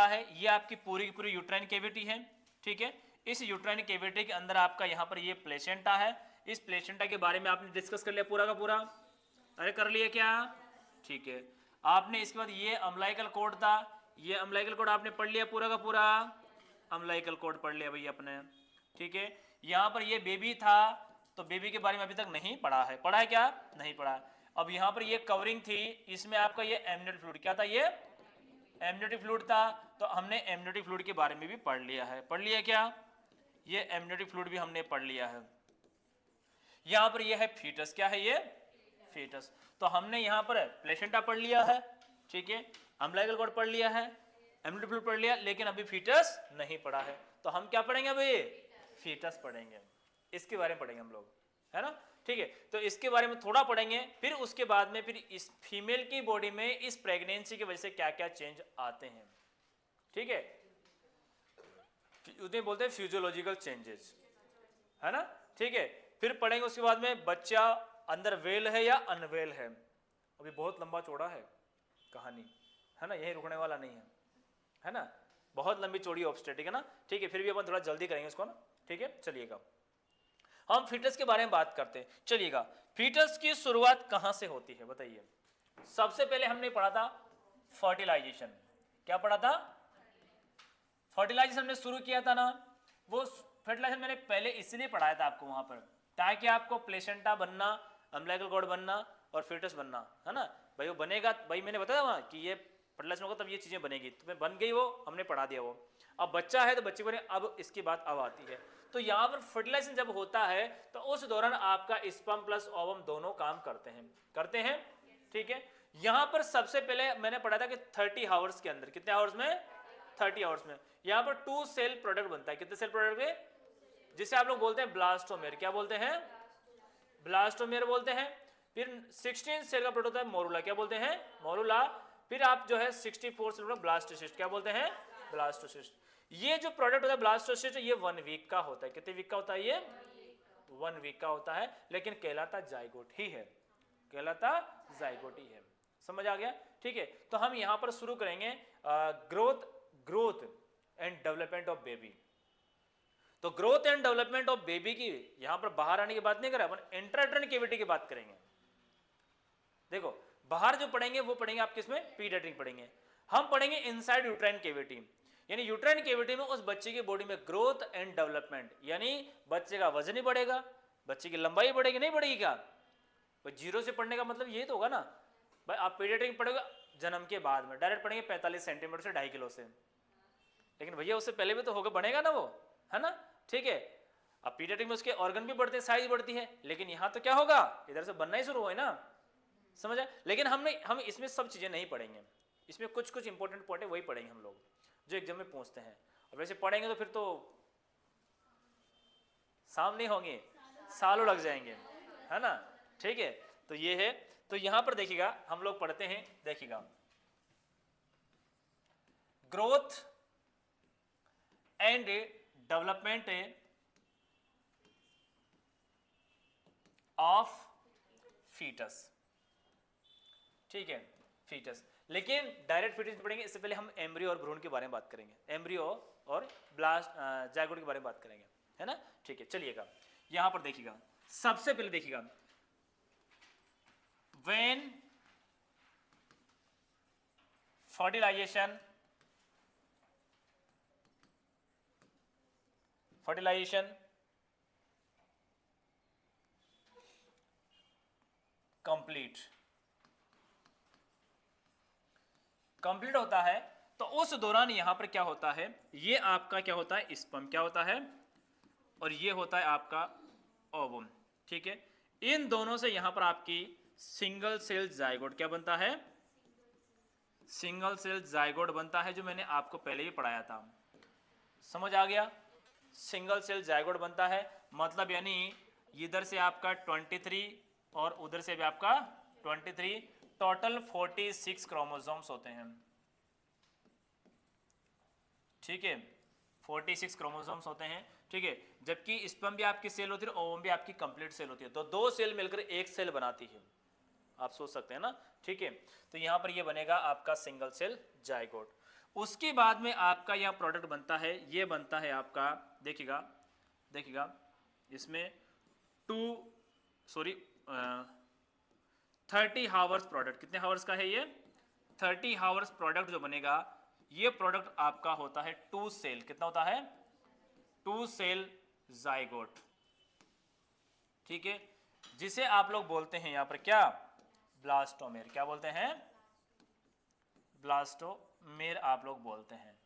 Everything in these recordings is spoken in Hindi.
पड़ा है, ये आपकी पूरी की पूरी यूट्राइन कैविटी है, ठीक है। इस यूट्राइन कैविटी के अंदर आपका यहाँ पर ये प्लेसेंटा है। इस प्लेसेंटा के बारे में आपने डिस्कस कर लिया पूरा का पूरा, अरे कर लिया क्या, ठीक है। आपने इसके बाद ये अम्लाइकल कोड था, ये अम्लाइकल कोड आपने पढ़ लिया पूरा का पूरा, अम्लाइकल कोड पढ़ लिया भाई अपने, ठीक है। यहाँ पर ये बेबी था, तो बेबी के बारे में अभी तक नहीं पढ़ा है, पढ़ा है क्या, नहीं पढ़ा। अब यहाँ पर ये कवरिंग थी, इसमें आपका ये एमनियोटिक फ्लूइड क्या था, ये एमनियोटिक फ्लूइड था, तो हमने एमनियोटिक फ्लूइड के बारे में भी पढ़ लिया है, पढ़ लिया क्या, ये एमनियोटिक फ्लूइड भी हमने पढ़ लिया है। यहाँ पर ये है फीटस, क्या है ये फीटस, तो हमने यहाँ पर प्लेसेंटा पढ़ लिया है, ठीक है, अम्बिलिकल कॉर्ड पढ़ लिया है, एमनियोटिक फ्लूइड पढ़ लिया, लेकिन अभी फीटस नहीं पढ़ा है। तो हम क्या पढ़ेंगे अभी, फीटस पढ़ेंगे, इसके बारे में पढ़ेंगे हम लोग, है ना, ठीक है। तो इसके बारे में थोड़ा पढ़ेंगे, फिर उसके बाद में फिर इस फीमेल की बॉडी में इस प्रेगनेंसी की वजह से क्या क्या चेंज आते हैं, ठीक है, उन्हें बोलते हैं फिजियोलॉजिकल चेंजेस, है ना, ठीक है। फिर पढ़ेंगे उसके बाद में बच्चा अंदर वेल है या अनवेल है। अभी बहुत लंबा चौड़ा है कहानी, है ना, यही रुकने वाला नहीं है ना, बहुत लंबी चौड़ी ऑब्स्टेटिक है ना, ठीक है। फिर भी अपन थोड़ा जल्दी करेंगे इसको ना, ठीक है। चलिएगा हम फीटस के बारे में बात करते हैं। चलिएगा, फीटस की शुरुआत कहां से होती है बताइए। सबसे पहले हमने पढ़ा था फर्टिलाइजेशन, क्या पढ़ा था, फर्टिलाइजेशन हमने शुरू किया था ना। वो फर्टिलाइजेशन मैंने पहले इसलिए पढ़ाया था आपको वहां पर, ताकि आपको प्लेसेंटा बनना, अम्बिलिकल कॉर्ड बनना और फीटस बनना, है ना भाई, वो बनेगा भाई, मैंने बताया वहां कि ये फर्टिलाइजेशन होगा तब ये चीजें बनेगी, तो बन गई वो, हमने पढ़ा दिया वो। अब बच्चा है तो बच्चे बने, अब इसकी बात अब आती है। तो यहाँ पर फर्टिलाइजेशन जब होता है तो उस दौरान आपका स्पर्म प्लस ओवम दोनों काम करते हैं, ठीक है। यहाँ पर सबसे पहले मैंने पढ़ा था कि 30 आवर्स के अंदर, कितने आवर्स में, 30 आवर्स में यहाँ पर 2 सेल प्रोडक्ट बनता है। कितने सेल प्रोडक्ट में, जिसे आप लोग बोलते हैं ब्लास्टोमेर, क्या बोलते हैं, ब्लास्टोमेर बोलते हैं। फिर 16 सेल का प्रोडक्ट होता है मोरुला, क्या बोलते हैं, मोरुला। फिर आप जो है 64 सेल ब्लास्टोसिस्ट, क्या बोलते हैं, ब्लास्टोसिस्ट। ये जो प्रोडक्ट होता है ब्लास्टोसिस्ट, ये 1 वीक का होता है। कितने वीक का होता है ये, 1 वीक का होता है, लेकिन कहलाता जाइगोट ही है, कहलाता जाइगोट ही है। समझ आ गया, ठीक है। तो हम यहाँ पर शुरू करेंगे growth and development of baby. तो growth and development of baby की यहां पर बाहर आने की बात नहीं कर रहे, अपन इंट्रायूटेरिन कैविटी की बात करेंगे। देखो बाहर जो पढ़ेंगे वो पढ़ेंगे आप किसमें, पीडियाट्रिक पढ़ेंगे। हम पढ़ेंगे इनसाइड यूट्राइन कैविटी, यानी यूट्राइन कैविटी में उस बच्चे की बॉडी में ग्रोथ एंड डेवलपमेंट, यानी बच्चे का वजन ही बढ़ेगा, बच्चे की लंबाई बढ़ेगी, नहीं बढ़ेगी क्या भाई। जीरो से पढ़ने का मतलब ये तो होगा ना भाई, आप पीडियाट्रिक पढ़ोगे जन्म के बाद में, डायरेक्ट पढ़ेंगे 45 सेंटीमीटर से 2.5 किलो से, लेकिन भैया उससे पहले भी तो होगा, बनेगा ना वो, है ना, ठीक है। अब पीडियाट्रिक में उसके ऑर्गन भी बढ़ते हैं, साइज बढ़ती है, लेकिन यहां तो क्या होगा, इधर से बनना ही शुरू हुआ है ना, समझ आए। लेकिन हम इसमें सब चीजें नहीं पढ़ेंगे, इसमें कुछ कुछ इंपॉर्टेंट पॉइंट है वही पढ़ेंगे हम लोग, जो एग्जाम में पूछते हैं। और वैसे पढ़ेंगे तो फिर तो सामने होंगे, सालों लग जाएंगे, है ना, ठीक है। तो ये है, तो यहां पर देखिएगा हम लोग पढ़ते हैं, देखिएगा growth and development of foetus, ठीक है, फीटस। लेकिन डायरेक्ट फीटस पढ़ेंगे, इससे पहले हम एम्ब्रियो और भ्रूण के बारे में बात करेंगे, एम्ब्रियो और जायगोट के बारे में बात करेंगे, है ना, ठीक है। चलिएगा यहां पर देखिएगा, सबसे पहले देखिएगा व्हेन फर्टिलाइजेशन कंप्लीट होता है, तो उस दौरान यहां पर क्या होता है, ये आपका क्या होता है, स्पर्म क्या होता है, और ये होता है आपका ओवम, ठीक है। इन दोनों से यहां पर आपकी सिंगल सेल जाइगोट क्या बनता है, सिंगल सेल जाइगोट बनता है, जो मैंने आपको पहले ही पढ़ाया था, समझ आ गया। सिंगल सेल जाइगोट बनता है, मतलब यानी इधर से आपका 23 और उधर से भी आपका 23, टोटल 46 क्रोमोसोम्स होते हैं, ठीक है, 46 क्रोमोसोम्स होते हैं, ठीक है। जबकि स्पर्म भी आपकी सेल होती है, ओवम भी आपकी कंप्लीट सेल होती है, तो 2 सेल मिलकर एक सेल बनाती है, आप सोच सकते हैं ना, ठीक है। तो यहां पर ये बनेगा आपका सिंगल सेल जाइगोट। उसके बाद में आपका यहाँ प्रोडक्ट बनता है, ये बनता है आपका, देखिएगा इसमें 30 हावर्स प्रोडक्ट, कितने हावर्स का है ये, 30 हावर्स प्रोडक्ट जो बनेगा, ये प्रोडक्ट आपका होता है 2 सेल, कितना होता है, 2 सेल जाइगोट, ठीक है, जिसे आप लोग बोलते हैं यहां पर क्या, ब्लास्टोमेर, क्या बोलते हैं, ब्लास्टोमेर आप लोग बोलते हैं,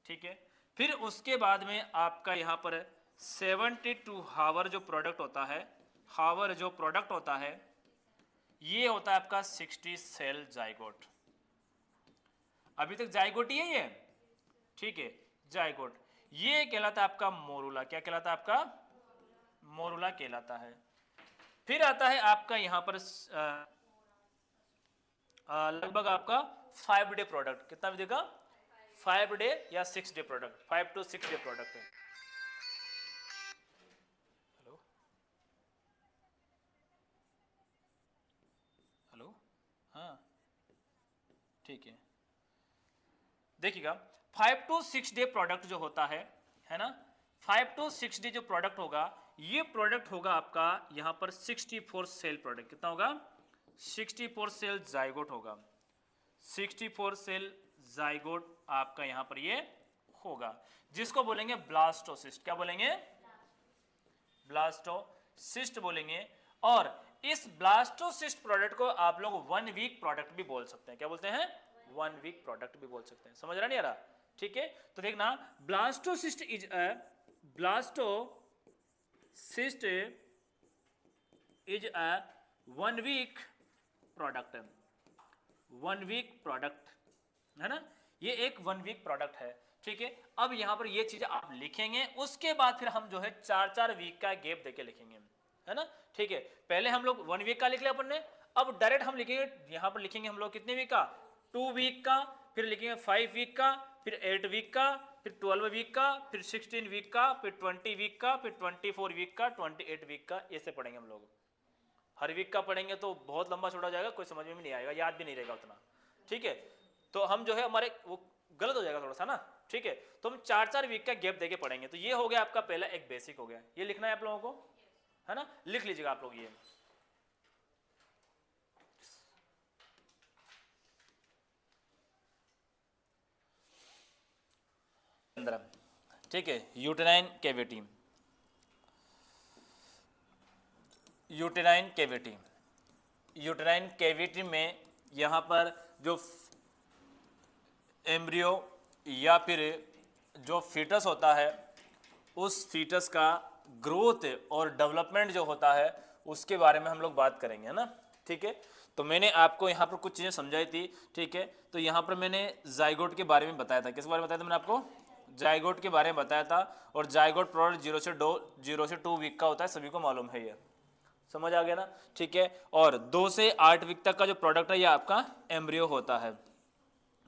ठीक है। फिर उसके बाद में आपका यहां पर 72 हावर जो प्रोडक्ट होता है, हावर जो प्रोडक्ट होता है, ये होता है आपका 60 सेल जाइगोट। अभी तक जाइगोट ही है ये, ठीक है, जाइगोट, ये कहलाता है आपका मोरूला, क्या कहलाता है आपका, मोरूला कहलाता है। फिर आता है आपका यहां पर लगभग आपका 5 डे प्रोडक्ट, कितना देगा, 5 डे या 6 day product, 5 to 6 day product है। हेलो, हाँ ठीक है, देखिएगा 5 to 6 डे प्रोडक्ट जो होता है ना, 5 to 6 डे जो प्रोडक्ट होगा, ये प्रोडक्ट होगा आपका यहां पर 64 सेल प्रोडक्ट, कितना होगा, 64 सेल जाइगोट होगा, 64 सेल जाइगोट आपका यहां पर ये होगा, जिसको बोलेंगे ब्लास्टोसिस्ट, क्या बोलेंगे, ब्लास्टोसिस्ट बोलेंगे। और इस ब्लास्टोसिस्ट प्रोडक्ट को आप लोग 1 वीक प्रोडक्ट भी बोल सकते हैं, क्या बोलते हैं, 1 वीक प्रोडक्ट भी बोल सकते हैं, समझ रहा नहीं आ रहा, ठीक है। तो देखना, blastocyst is a, blastocyst is a 1 week product, 1 week product है ना, ये एक 1 वीक प्रोडक्ट है, ठीक है। अब यहां पर ये चीजें आप लिखेंगे, उसके बाद फिर हम जो है 4-4 वीक का गैप देके लिखेंगे, है ना, ठीक है। पहले हम लोग 1 वीक का लिख लिया अपन ने, अब डायरेक्ट हम लिखेंगे, यहां पर लिखेंगे हम लोग कितने वीक का, 2 वीक का, फिर लिखेंगे 5 वीक का, फिर 8 वीक का, फिर 12 वीक का, फिर 16 वीक का, फिर 20 वीक का, फिर 24 वीक का, 28 वीक का, ऐसे पढ़ेंगे हम लोग। हर वीक का पढ़ेंगे तो बहुत लंबा छोड़ा जाएगा, कोई समझ में भी नहीं आएगा, याद भी नहीं रहेगा उतना, ठीक है। तो हम जो है हमारे वो गलत हो जाएगा थोड़ा सा ना, ठीक है। तो हम 4-4 वीक का गैप देके पढ़ेंगे। तो ये हो गया आपका पहला एक बेसिक हो गया, ये लिखना है आप लोगों को, है ना, लिख लीजिएगा आप लोग ये। ठीक है, uterine cavity, uterine cavity, uterine cavity में यहाँ पर जो एम्ब्रियो या फिर जो फीटस होता है, उस फीटस का ग्रोथ और डेवलपमेंट जो होता है उसके बारे में हम लोग बात करेंगे, है ना, ठीक है। तो मैंने आपको यहाँ पर कुछ चीज़ें समझाई थी, ठीक है। तो यहाँ पर मैंने जाइगोट के बारे में बताया था, किस बारे में बताया था मैंने आपको, जाइगोट के बारे में बताया था। और जाइगोट प्रोडक्ट 0 से 2 वीक का होता है, सभी को मालूम है, ये समझ आ गया ना, ठीक है। और 2 से 8 वीक तक का जो प्रोडक्ट है ये आपका एम्ब्रियो होता है,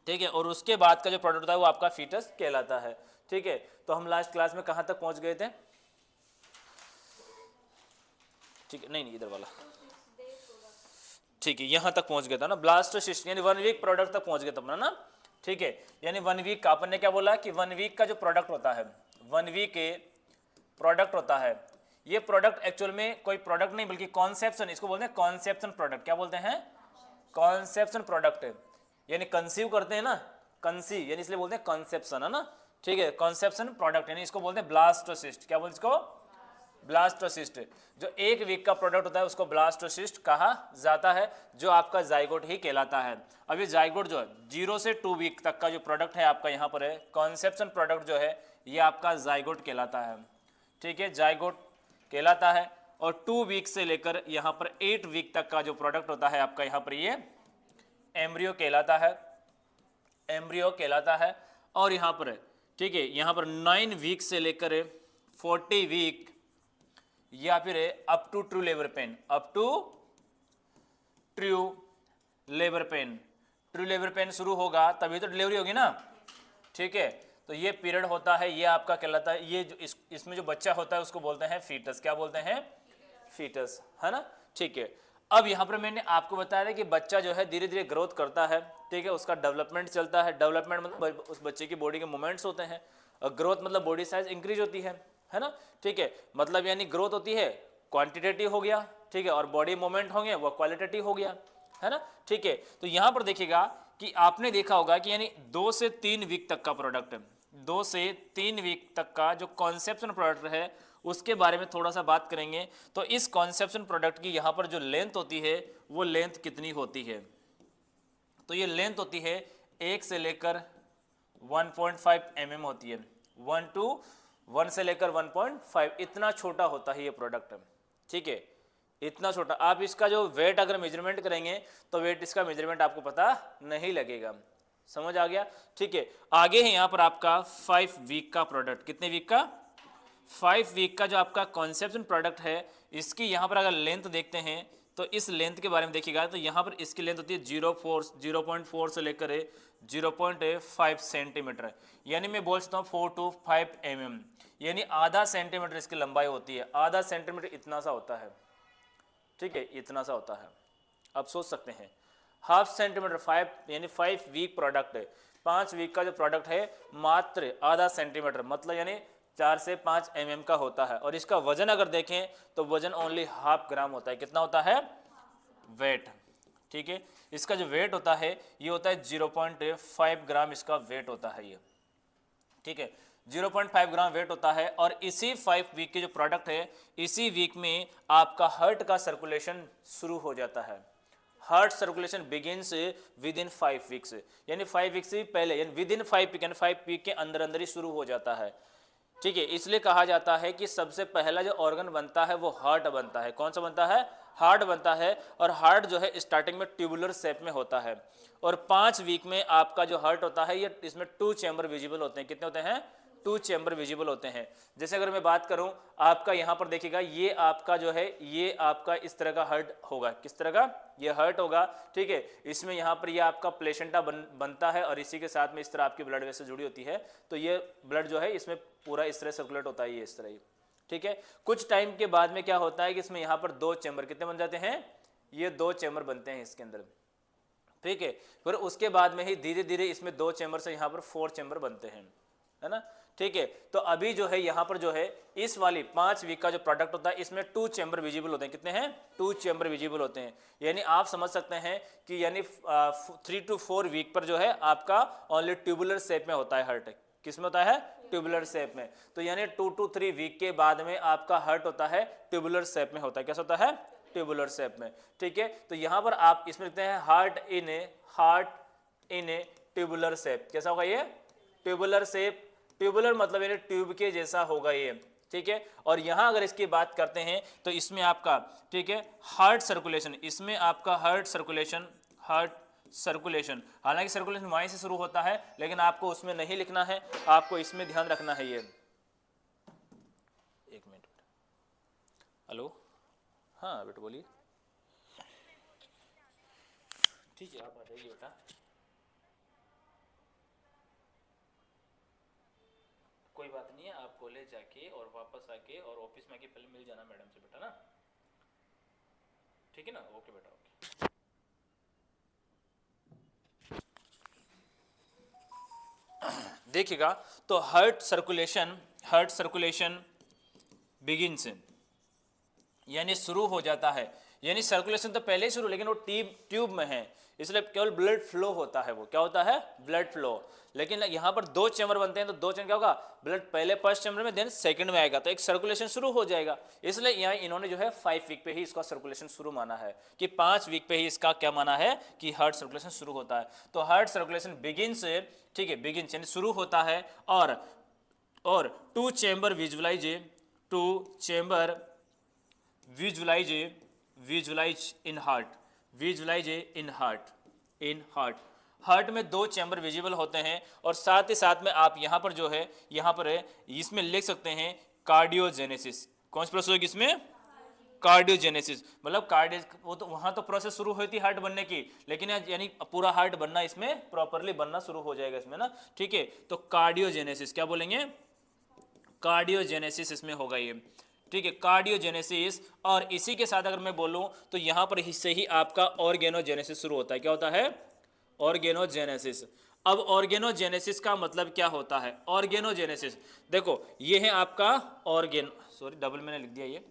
ठीक है। और उसके बाद का जो प्रोडक्ट होता है वो आपका फीटस कहलाता है, ठीक है। तो हम लास्ट क्लास में कहाँ तक पहुँच गए थे, ठीक है, नहीं इधर वाला, ठीक है, यहाँ तक पहुँच गया था ना, ब्लास्टोसिस्ट यानी 1 वीक प्रोडक्ट तक पहुँच गया था अपना ना, ठीक है। यानी 1 वीक का अपन ने क्या बोला कि 1 वीक का जो प्रोडक्ट होता है, 1 वीक के प्रोडक्ट होता है, ये प्रोडक्ट एक्चुअल में कोई प्रोडक्ट नहीं बल्कि कॉन्सेप्शन, इसको बोलते हैं कॉन्सेप्शन प्रोडक्ट, क्या बोलते हैं, कॉन्सेप्शन प्रोडक्ट, यानी कंसीव करते हैं ना, कंसीव यानी इसलिए बोलते हैं कॉन्सेप्शन, है ना, ठीक है। कॉन्सेप्शन प्रोडक्ट यानी इसको बोलते हैं ब्लास्टोसिस्ट, क्या बोलते हैं इसको, ब्लास्टोसिस्ट। जो 1 वीक का प्रोडक्ट होता है उसको ब्लास्टोसिस्ट कहा जाता है, जो आपका जाइगोट ही कहलाता है। अब ये जाइगोट जो है 0 से 2 वीक तक का जो प्रोडक्ट है आपका यहाँ पर है, कॉन्सेप्शन प्रोडक्ट जो है ये आपका जाइगोट कहलाता है, ठीक है, जाइगोट कहलाता है। और 2 वीक से लेकर यहाँ पर 8 वीक तक का जो प्रोडक्ट होता है आपका यहाँ पर ये एम्ब्रियो कहलाता है, एम्ब्रियो कहलाता है। और यहाँ पर ठीक है, यहाँ पर 9 वीक से लेकर 40 वीक या फिर up to true labour pain, up to true labour pain, true labour pain शुरू होगा तभी तो डिलीवरी होगी ना, ठीक है। तो ये पीरियड होता है, ये आपका कहलाता है, ये जो इसमें जो बच्चा होता है उसको बोलते हैं फीटस, क्या बोलते हैं, फीटस, है ना, ठीक है। अब यहाँ पर मैंने आपको बताया था कि बच्चा जो है धीरे धीरे ग्रोथ करता है, ठीक है, उसका डेवलपमेंट चलता है। डेवलपमेंट मतलब उस बच्चे की बॉडी के मूवमेंट्स होते हैं, और ग्रोथ मतलब बॉडी साइज इंक्रीज होती है ना, ठीक है, मतलब यानी ग्रोथ होती है क्वांटिटेटिव हो गया, ठीक है, और बॉडी मूवमेंट होंगे वो क्वालिटेटिव हो गया, है ना, ठीक है। तो यहाँ पर देखिएगा कि आपने देखा होगा कि यानी 2 से 3 वीक तक का प्रोडक्ट, 2 से 3 वीक तक का जो कॉन्सेप्शन प्रोडक्ट है उसके बारे में थोड़ा सा बात करेंगे। तो इस कॉन्सेप्शन प्रोडक्ट की यहाँ पर जो लेंथ होती है वो लेंथ कितनी होती है, तो ये लेंथ होती है 1 से लेकर 1.5 mm होती है, 1 से लेकर 1.5, इतना छोटा होता है ये प्रोडक्ट, ठीक है, इतना छोटा। आप इसका जो वेट अगर मेजरमेंट करेंगे तो वेट इसका मेजरमेंट आपको पता नहीं लगेगा, समझ आ गया, ठीक है। आगे है यहाँ पर आपका 5 वीक का प्रोडक्ट, कितने वीक का, 5 वीक का जो आपका कॉन्सेप्शन प्रोडक्ट है, इसकी यहाँ पर अगर लेंथ देखते हैं तो इस लेंथ के बारे में देखिएगा तो यहाँ पर इसकी लेंथ होती है 0.4 से लेकर 0.5 सेंटीमीटर, यानी मैं बोल सकता हूँ 4 to 5 mm, यानी आधा सेंटीमीटर इसकी लंबाई होती है, आधा सेंटीमीटर इतना सा होता है, ठीक है, इतना सा होता है। अब सोच सकते हैं हाफ सेंटीमीटर 5 यानी 5 वीक प्रोडक्ट है, 5 वीक का जो प्रोडक्ट है मात्र आधा सेंटीमीटर, मतलब यानी 4 से 5 mm का होता है। और इसका वजन अगर देखें तो वजन ओनली ½ ग्राम होता है, कितना होता है, वेट, ठीक है, इसका जो वेट होता है ये होता है 0.5 ग्राम इसका वेट होता है ये, ठीक है, 0.5 ग्राम वेट होता है। और इसी 5 वीक के जो प्रोडक्ट है इसी वीक में आपका हार्ट का सर्कुलेशन शुरू हो जाता है, heart circulation begins within 5 weeks, यानी 5 वीक से पहले, यानी विद इन 5 वीक, यानी 5 वीक के अंदर अंदर ही शुरू हो जाता है, ठीक है। इसलिए कहा जाता है कि सबसे पहला जो ऑर्गन बनता है वो हार्ट बनता है, कौन सा बनता है, हार्ट बनता है। और हार्ट जो है स्टार्टिंग में ट्यूबुलर शेप में होता है, और 5 वीक में आपका जो हार्ट होता है ये इसमें 2 चैम्बर विजिबल होते हैं, कितने होते हैं, 2 चैम्बर विजिबल होते हैं। जैसे अगर मैं बात करूं आपका यहाँ पर देखिएगा ये आपका जो है ये आपका इस तरह का हार्ट होगा, किस तरह का, ये हार्ट होगा, ठीक है, इसमें यहाँ पर ये आपका प्लेसेंटा बनता है और इसी के साथ में इस तरह आपकी ब्लड वेसल जुड़ी होती है, तो ये ब्लड जो है इसमें पूरा इस तरह सर्कुलेट होता है, ये इस तरह ही, ठीक है। कुछ टाइम के बाद में क्या होता है कि इसमें यहाँ पर 2 चैम्बर कितने बन जाते हैं, ये 2 चैम्बर बनते हैं इसके अंदर, ठीक है। फिर उसके बाद में ही धीरे धीरे इसमें 2 चैम्बर से यहाँ पर 4 चैम्बर बनते हैं, है ना, ठीक है। तो अभी जो है यहाँ पर जो है इस वाली 5 वीक का जो प्रोडक्ट होता है इसमें 2 चैम्बर विजिबल होते हैं, कितने हैं, 2 चैम्बर विजिबल होते हैं, यानी आप समझ सकते हैं कि यानी 3 to 4 वीक पर जो है आपका ओनली ट्यूबुलर शेप में होता है हार्ट, किस में होता है, ट्यूबुलर शेप में। तो यानी 2 to 3 वीक के बाद में आपका हार्ट होता है ट्यूबुलर शेप में होता है, कैसा होता है, ट्यूबुलर शेप में, ठीक है। तो यहाँ पर आप इसमें लिखते हैं heart in A tubular shape, कैसा होगा ये, ट्यूबुलर शेप, ट्यूबुलर मतलब यानी ट्यूब के जैसा होगा ये, ठीक है। और यहाँ अगर इसकी बात करते हैं तो इसमें आपका, ठीक है, हार्ट सर्कुलेशन, इसमें आपका हार्ट सर्कुलेशन, हालांकि सर्कुलेशन वहीं से शुरू होता है लेकिन आपको उसमें नहीं लिखना है, आपको इसमें ध्यान रखना है ये, एक मिनट, हेलो, हाँ बेटा बोलिए, ठीक है आप आ जाइए बेटा, कोई बात नहीं है, आप कॉलेज जाके और वापस आके और ऑफिस में आके पहले मिल जाना मैडम से बेटा ना, ठीक है ना, ओके बेटा, ओके। देखिएगा तो हार्ट सर्कुलेशन बिगिंस, यानी शुरू हो जाता है, यानी सर्कुलेशन तो पहले ही शुरू, लेकिन वो ट्यूब में है इसलिए केवल ब्लड फ्लो होता है, वो क्या होता है, ब्लड फ्लो। लेकिन यहाँ पर 2 चैम्बर बनते हैं तो 2 चैम्बर क्या होगा, ब्लड पहले फर्स्ट चैम्बर में देन सेकंड में आएगा, तो एक सर्कुलेशन शुरू हो जाएगा। इसलिए यहाँ इन्होंने जो है 5 वीक पे ही इसका सर्कुलेशन शुरू माना है, कि 5 वीक पे ही इसका क्या माना है कि हार्ट सर्कुलेशन शुरू होता है। तो हार्ट सर्कुलेशन बिगिंस, ठीक है, बिगिंस यानी शुरू होता है, और 2 चैम्बर विजुलाइज इन हार्ट में 2 चैम्बर विजिबल होते हैं। और साथ ही साथ में आप यहाँ पर जो है यहाँ पर इसमें लिख सकते हैं कार्डियोजेनेसिस, कौन सी प्रोसेस होगी इसमें, कार्डियोजेनेसिस, मतलब वो तो वहां तो प्रोसेस शुरू हुई थी हार्ट बनने की, लेकिन यानी पूरा हार्ट बनना इसमें प्रॉपरली बनना शुरू हो जाएगा इसमें ना, ठीक है। तो कार्डियोजेनेसिस क्या बोलेंगे, कार्डियोजेनेसिस इसमें होगा ये, ठीक है, कार्डियोजेनेसिस। और इसी के साथ अगर मैं बोलूं तो यहां पर से ही आपका ऑर्गेनोजेनेसिस शुरू होता है। क्या होता है? ऑर्गेनोजेनेसिस। अब ऑर्गेनोजेनेसिस का मतलब क्या होता है? ऑर्गेनोजेनेसिस देखो, ये है आपका ऑर्गेन, सॉरी डबल मैंने लिख दिया ये,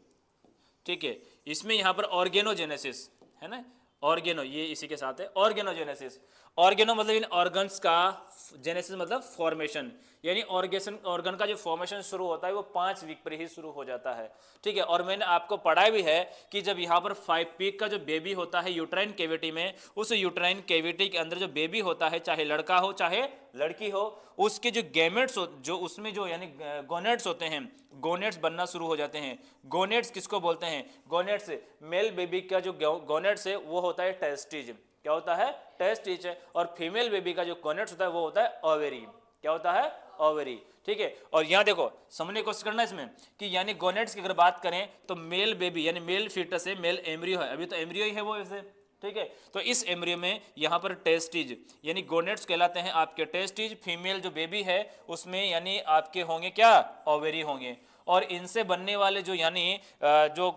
ठीक है, इसमें यहां पर ऑर्गेनोजेनेसिस है ना, ऑर्गेनो ये इसी के साथ है ऑर्गेनोजेनेसिस। ऑर्गेनो मतलब इन ऑर्गन्स का, जेनेसिस मतलब फॉर्मेशन, यानी ऑर्गन का जो फॉर्मेशन शुरू होता है वो 5 वीक पर ही शुरू हो जाता है। ठीक है, और मैंने आपको पढ़ा भी है कि जब यहाँ पर 5 वीक का जो बेबी होता है यूट्राइन केविटी में, उस यूट्राइन केविटी के अंदर जो बेबी होता है, चाहे लड़का हो चाहे लड़की हो, उसके जो गैमेट्स जो उसमें जो यानी गोनेट्स होते हैं, गोनेट्स बनना शुरू हो जाते हैं। गोनेट्स किसको बोलते हैं? गोनेट्स, मेल बेबी का जो गोनेट्स है वो होता है टेस्टिज। क्या होता है? टेस्टिज है। और फीमेल बेबी का जो गोनेट्स होता है वो होता है ओवेरी। क्या होता है? ओवेरी। ठीक है, और यहाँ देखो समझने की कोशिश करना इसमें कि यानी गोनेट्स की अगर बात करें तो मेल बेबी यानी मेल फीटस है, मेल एम्ब्रियो है, अभी तो एम्ब्रियो ही है वो ऐसे। ठीक है, तो इस एम्ब्रियो में यहाँ पर टेस्टिज यानी गोनेट्स कहलाते हैं आपके टेस्टिज। फीमेल जो बेबी है उसमें यानी आपके होंगे क्या? ओवेरी होंगे। और इनसे बनने वाले जो यानी जो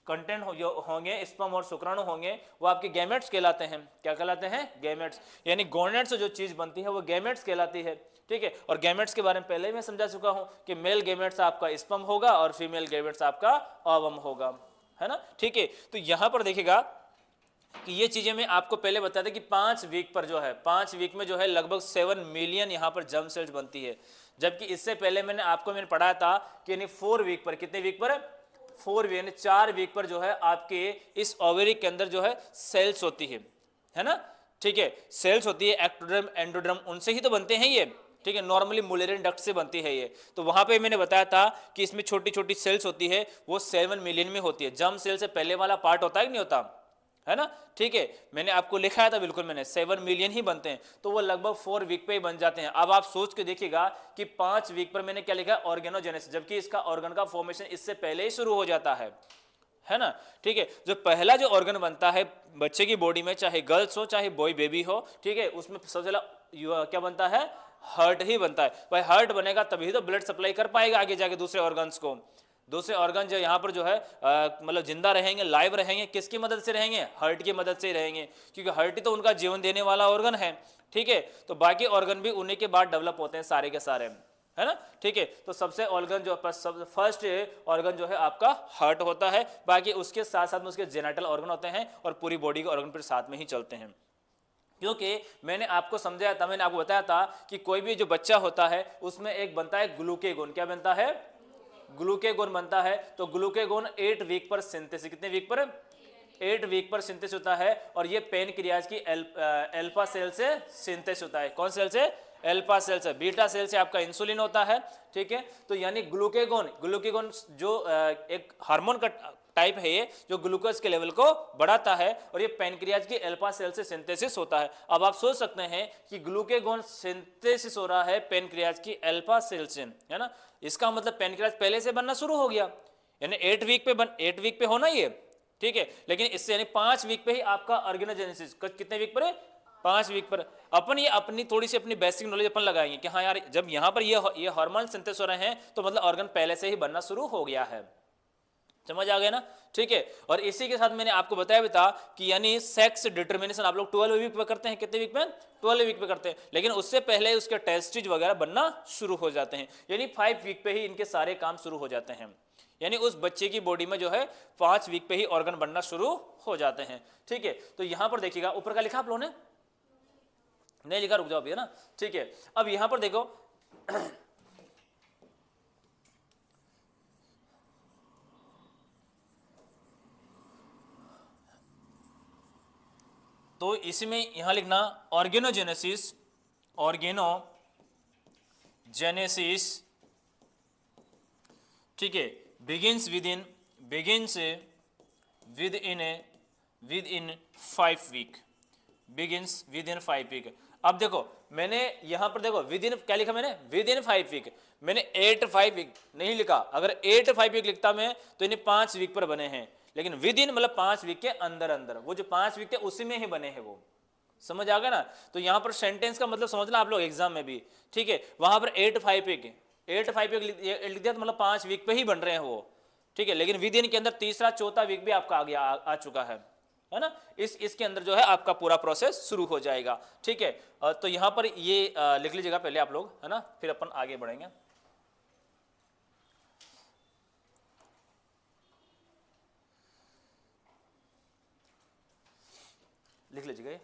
कंटेंट होंगे, स्पर्म और शुक्राणु होंगे, वो आपके गैमेट्स कहलाते हैं। क्या कहलाते हैं? गैमेट्स। यानी गोनेट्स जो चीज बनती है वो गैमेट्स कहलाती है। ठीक है, और गैमेट्स के बारे में पहले ही मैं समझा चुका हूं कि मेल गैमेट्स आपका स्पर्म होगा और फीमेल गैमेट्स आपका ओवम होगा, है ना। ठीक है, तो यहां पर देखिएगा कि ये चीजें मैं आपको पहले बताया था कि 5 वीक पर जो है, 5 वीक में जो है लगभग 7 मिलियन यहाँ पर जर्म सेल्स बनती है। जबकि इससे पहले मैंने पढ़ाया था कि यानी 4 वीक पर, कितने वीक पर? 4 वीक यानी 4 वीक पर जो है आपके इस ओवेरी के अंदर जो है सेल्स होती है ना। ठीक है, सेल्स होती है, एक्टोडर्म एंडोडर्म उनसे ही तो बनते हैं ये। ठीक है, नॉर्मली मुलेरियन डक्ट से बनती है ये। तो वहां पे मैंने बताया था कि इसमें छोटी छोटी सेल्स होती है, वो 7 मिलियन में होती है। जर्म सेल से पहले वाला पार्ट होता है कि नहीं होता, है ना। ठीक है, मैंने आपको लिखाया था बिल्कुल, मैंने 7 मिलियन ही बनते हैं, तो वो लगभग 4 वीक पे ही बन जाते हैं। अब आप सोच के देखिएगा कि 5 वीक पर मैंने क्या लिखा? ऑर्गेनोजेनेसिस, जबकि इसका ऑर्गन का फॉर्मेशन इससे पहले ही शुरू हो जाता है ना। ठीक है, जो पहला जो ऑर्गन बनता है बच्चे की बॉडी में, चाहे गर्ल्स हो चाहे बॉय बेबी हो, ठीक है, उसमें सबसे पहला क्या बनता है? हार्ट ही बनता है। भाई हार्ट बनेगा तभी तो ब्लड सप्लाई कर पाएगा आगे जाके दूसरे ऑर्गन्स को। दूसरे ऑर्गन जो यहाँ पर जो है मतलब जिंदा रहेंगे, लाइव रहेंगे, किसकी मदद से रहेंगे? हार्ट की मदद से ही रहेंगे, क्योंकि हार्ट ही तो उनका जीवन देने वाला ऑर्गन है। ठीक है, तो बाकी ऑर्गन भी उन्हीं के बाद डेवलप होते हैं सारे के सारे, है ना। ठीक है, तो सबसे ऑर्गन जो फर्स्ट ऑर्गन जो है आपका हार्ट होता है। बाकी उसके साथ साथ में उसके जेनेटल ऑर्गन होते हैं और पूरी बॉडी के ऑर्गन फिर साथ में ही चलते हैं। क्योंकि मैंने आपको समझाया था, मैंने आपको बताया था कि कोई भी जो बच्चा होता है उसमें एक बनता है ग्लूकेगोन। क्या बनता है? ग्लूकेगोन बनता है। तो ग्लूकेगोन 8 वीक पर सिंथेसिस, कितने वीक पर? 8 वीक पर सिंथेसिस होता है। और ये पेनक्रियाज की अल्फा सेल से सिंथेसिस होता है। कौन सेल से? अल्फा सेल से। बीटा सेल से आपका इंसुलिन होता है। ठीक है, तो यानी ग्लूकेगोन जो एक हार्मोन का टाइप है ये, जो ग्लूकोज के लेवल को बढ़ाता है, और ये पेनक्रियाज की अल्फा सेल से सिंथेसिस होता है। अब आप सोच सकते हैं कि ग्लूकेगोन सिंथेसिस हो रहा है पेनक्रियाज की अल्फा सेल से, है ना। इसका मतलब पेनक्रियाज पहले से बनना शुरू हो गया, यानी 8 वीक पे होना ही है। ठीक है, लेकिन इससे यानी 5 वीक पे ही आपका ऑर्गेनोजेनेसिस, कितने वीक पर है? 5 वीक पर। अपन ये अपनी थोड़ी सी अपनी बेसिक नॉलेज अपन लगाएंगे कि हाँ यार, जब यहाँ पर ये हार्मोन सिंथेसिस हो रहे हैं तो मतलब ऑर्गन पहले से ही बनना शुरू हो गया है। समझ आ गया ना। ठीक है, और इसी के साथ मैंने आपको बताया भी था कि यानी सेक्स डिटर्मिनेशन आप लोग 12 वीक पे करते हैं। कितने वीक पे? 12 वीक पे करते हैं, लेकिन उससे पहले उसके टेस्टिज वगैरह बनना शुरू हो जाते हैं। यानी 5 वीक पे ही इनके सारे काम शुरू हो जाते हैं। यानी उस बच्चे की बॉडी में जो है 5 वीक पे ही ऑर्गन बनना शुरू हो जाते हैं। ठीक है, तो यहां पर देखिएगा, ऊपर का लिखा आप लोगों ने? नहीं लिखा, रुक जाओ अभी, है ना। ठीक है, अब यहां पर देखो तो इसमें यहां लिखना ऑर्गेनोजेनेसिस ठीक है, begins within 5 week, begins within 5 week. अब देखो मैंने यहां पर देखो विद इन क्या लिखा मैंने? Within 5 week. मैंने 8-5 वीक नहीं लिखा। अगर 8-5 वीक लिखता मैं तो इन्हें 5 वीक पर बने हैं, लेकिन विद इन मतलब 5 वीक के अंदर अंदर, वो जो 5 वीक थे उसी में ही बने हैं वो। समझ आ गया ना। तो यहां पर सेंटेंस का मतलब समझना आप लोग एग्जाम में भी। ठीक है, वहां पर 8-5 वीक लिख दिया तो मतलब 5 वीक पे ही बन रहे हैं वो। ठीक है। लेकिन विद इन के अंदर तीसरा चौथा वीक भी आपका आ गया, आ चुका है ना। इसके अंदर जो है आपका पूरा प्रोसेस शुरू हो जाएगा, ठीक है। तो यहाँ पर ये लिख लीजिएगा पहले आप लोग, है ना, फिर अपन आगे बढ़ेंगे। लिख लीजिएगा ये।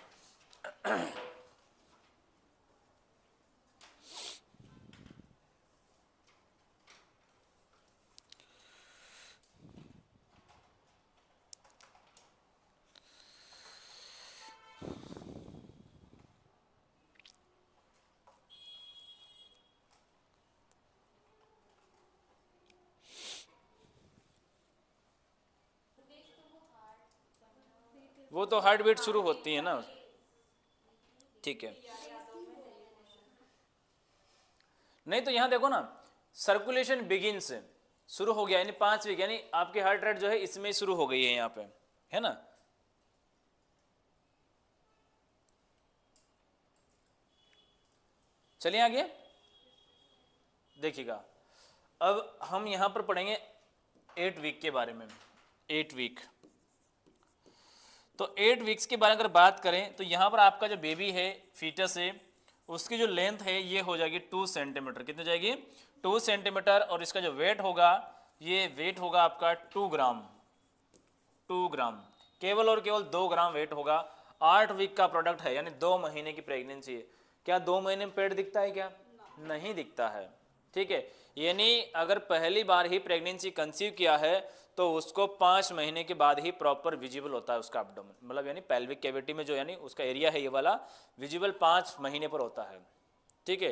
वो तो हार्ट बीट शुरू होती है ना, ठीक है। नहीं तो यहां देखो ना, सर्कुलेशन बिगिंस शुरू हो गया, यानी 5 वीक, यानी आपकी हार्ट रेट जो है इसमें शुरू हो गई है यहाँ पे, है ना। चलिए आगे देखिएगा। अब हम यहां पर पढ़ेंगे 8 वीक के बारे में। 8 वीक, तो 8 वीक्स के बारे में अगर बात करें तो यहाँ पर आपका जो बेबी है, फीटस है, उसकी जो लेंथ है ये हो जाएगी 2 सेंटीमीटर। कितनी जाएगी? 2 सेंटीमीटर। और इसका जो वेट होगा, ये वेट होगा आपका 2 ग्राम। 2 ग्राम, केवल और केवल 2 ग्राम वेट होगा। 8 वीक का प्रोडक्ट है, यानी 2 महीने की प्रेगनेंसी है। क्या 2 महीने में पेट दिखता है? क्या नहीं दिखता है, ठीक है। यानी अगर पहली बार ही प्रेगनेंसी कंसीव किया है तो उसको 5 महीने के बाद ही प्रॉपर विजिबल होता है उसका एब्डोमेन, मतलब यानी पेल्विक कैविटी में जो यानी उसका एरिया है ये वाला विजिबल 5 महीने पर होता है, ठीक है।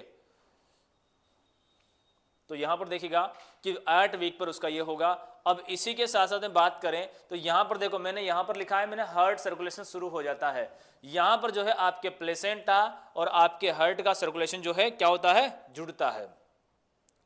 तो यहां पर देखिएगा कि 8 वीक पर उसका ये होगा। अब इसी के साथ साथ में बात करें तो यहां पर देखो, मैंने यहां पर लिखा है, मैंने हार्ट सर्कुलेशन शुरू हो जाता है। यहां पर जो है आपके प्लेसेंटा और आपके हार्ट का सर्कुलेशन जो है क्या होता है? जुड़ता है।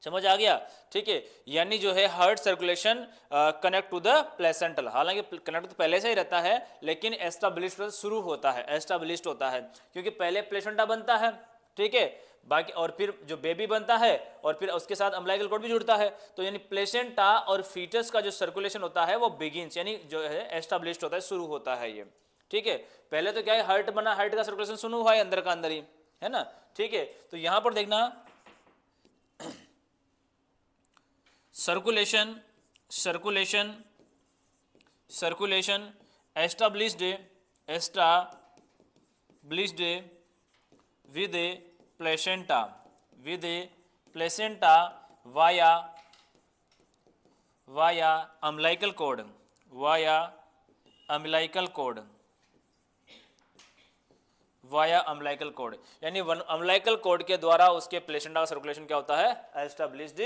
समझ आ गया, ठीक है। यानी जो है heart circulation connect to the placental, हालांकि कनेक्ट तो पहले से ही रहता है, लेकिन एस्टाब्लिश्ड शुरू होता है, एस्टाब्लिश्ड होता है, क्योंकि पहले प्लेसेंटा बनता है, ठीक है, बाकी और फिर जो बेबी बनता है और फिर उसके साथ अम्बिलिकल कॉर्ड भी जुड़ता है। तो यानी प्लेसेंटा और फीटस का जो सर्कुलेशन होता है वो बिगिंस, यानी जो है एस्टाब्लिश्ड होता है, शुरू होता है ये, ठीक है। पहले तो क्या है, हार्ट बना, हार्ट का सर्कुलेशन शुरू हुआ है अंदर का अंदर ही, है ना, ठीक है। तो यहां पर देखना, circulation circulation circulation established with a placenta, with a placenta via umbilical cord, via umbilical cord, via umbilical cord, यानी अम्बिलिकल कॉर्ड के द्वारा उसके प्लेसेंटा का सर्कुलेशन क्या होता है? एस्टाब्लिश्ड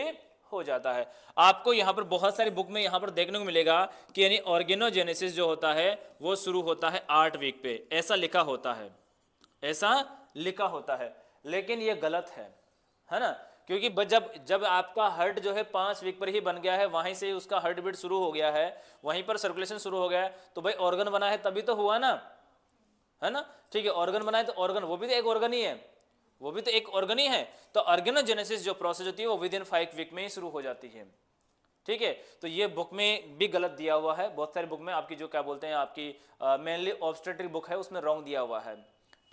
हो जाता है। आपको यहाँ पर बहुत सारी बुक में यहाँ पर देखने को मिलेगा कि यानी ऑर्गेनोजेनेसिस जो होता है वो शुरू होता है 8 वीक पे, ऐसा लिखा होता है, ऐसा लिखा होता है, लेकिन ये गलत है ना। क्योंकि जब आपका हार्ट जो है 5 वीक पर ही बन गया है, वहीं से उसका हार्ट बीट शुरू हो गया है, वहीं पर सर्कुलेशन शुरू हो गया है, तो भाई ऑर्गन बना है तभी तो हुआ ना, है ना, ठीक है। ऑर्गन बना है तो ऑर्गन, वो भी तो एक ऑर्गन ही है, वो भी तो एक ऑर्गन ही है। तो ऑर्गेनोजेनेसिस जो प्रोसेस होती है वो विद इन 5 वीक में ही शुरू हो जाती है, ठीक है। तो ये बुक में भी गलत दिया हुआ है, बहुत सारी बुक में आपकी जो क्या बोलते हैं आपकी मेनली ऑब्स्टेट्रिक बुक है उसमें रॉन्ग दिया हुआ है,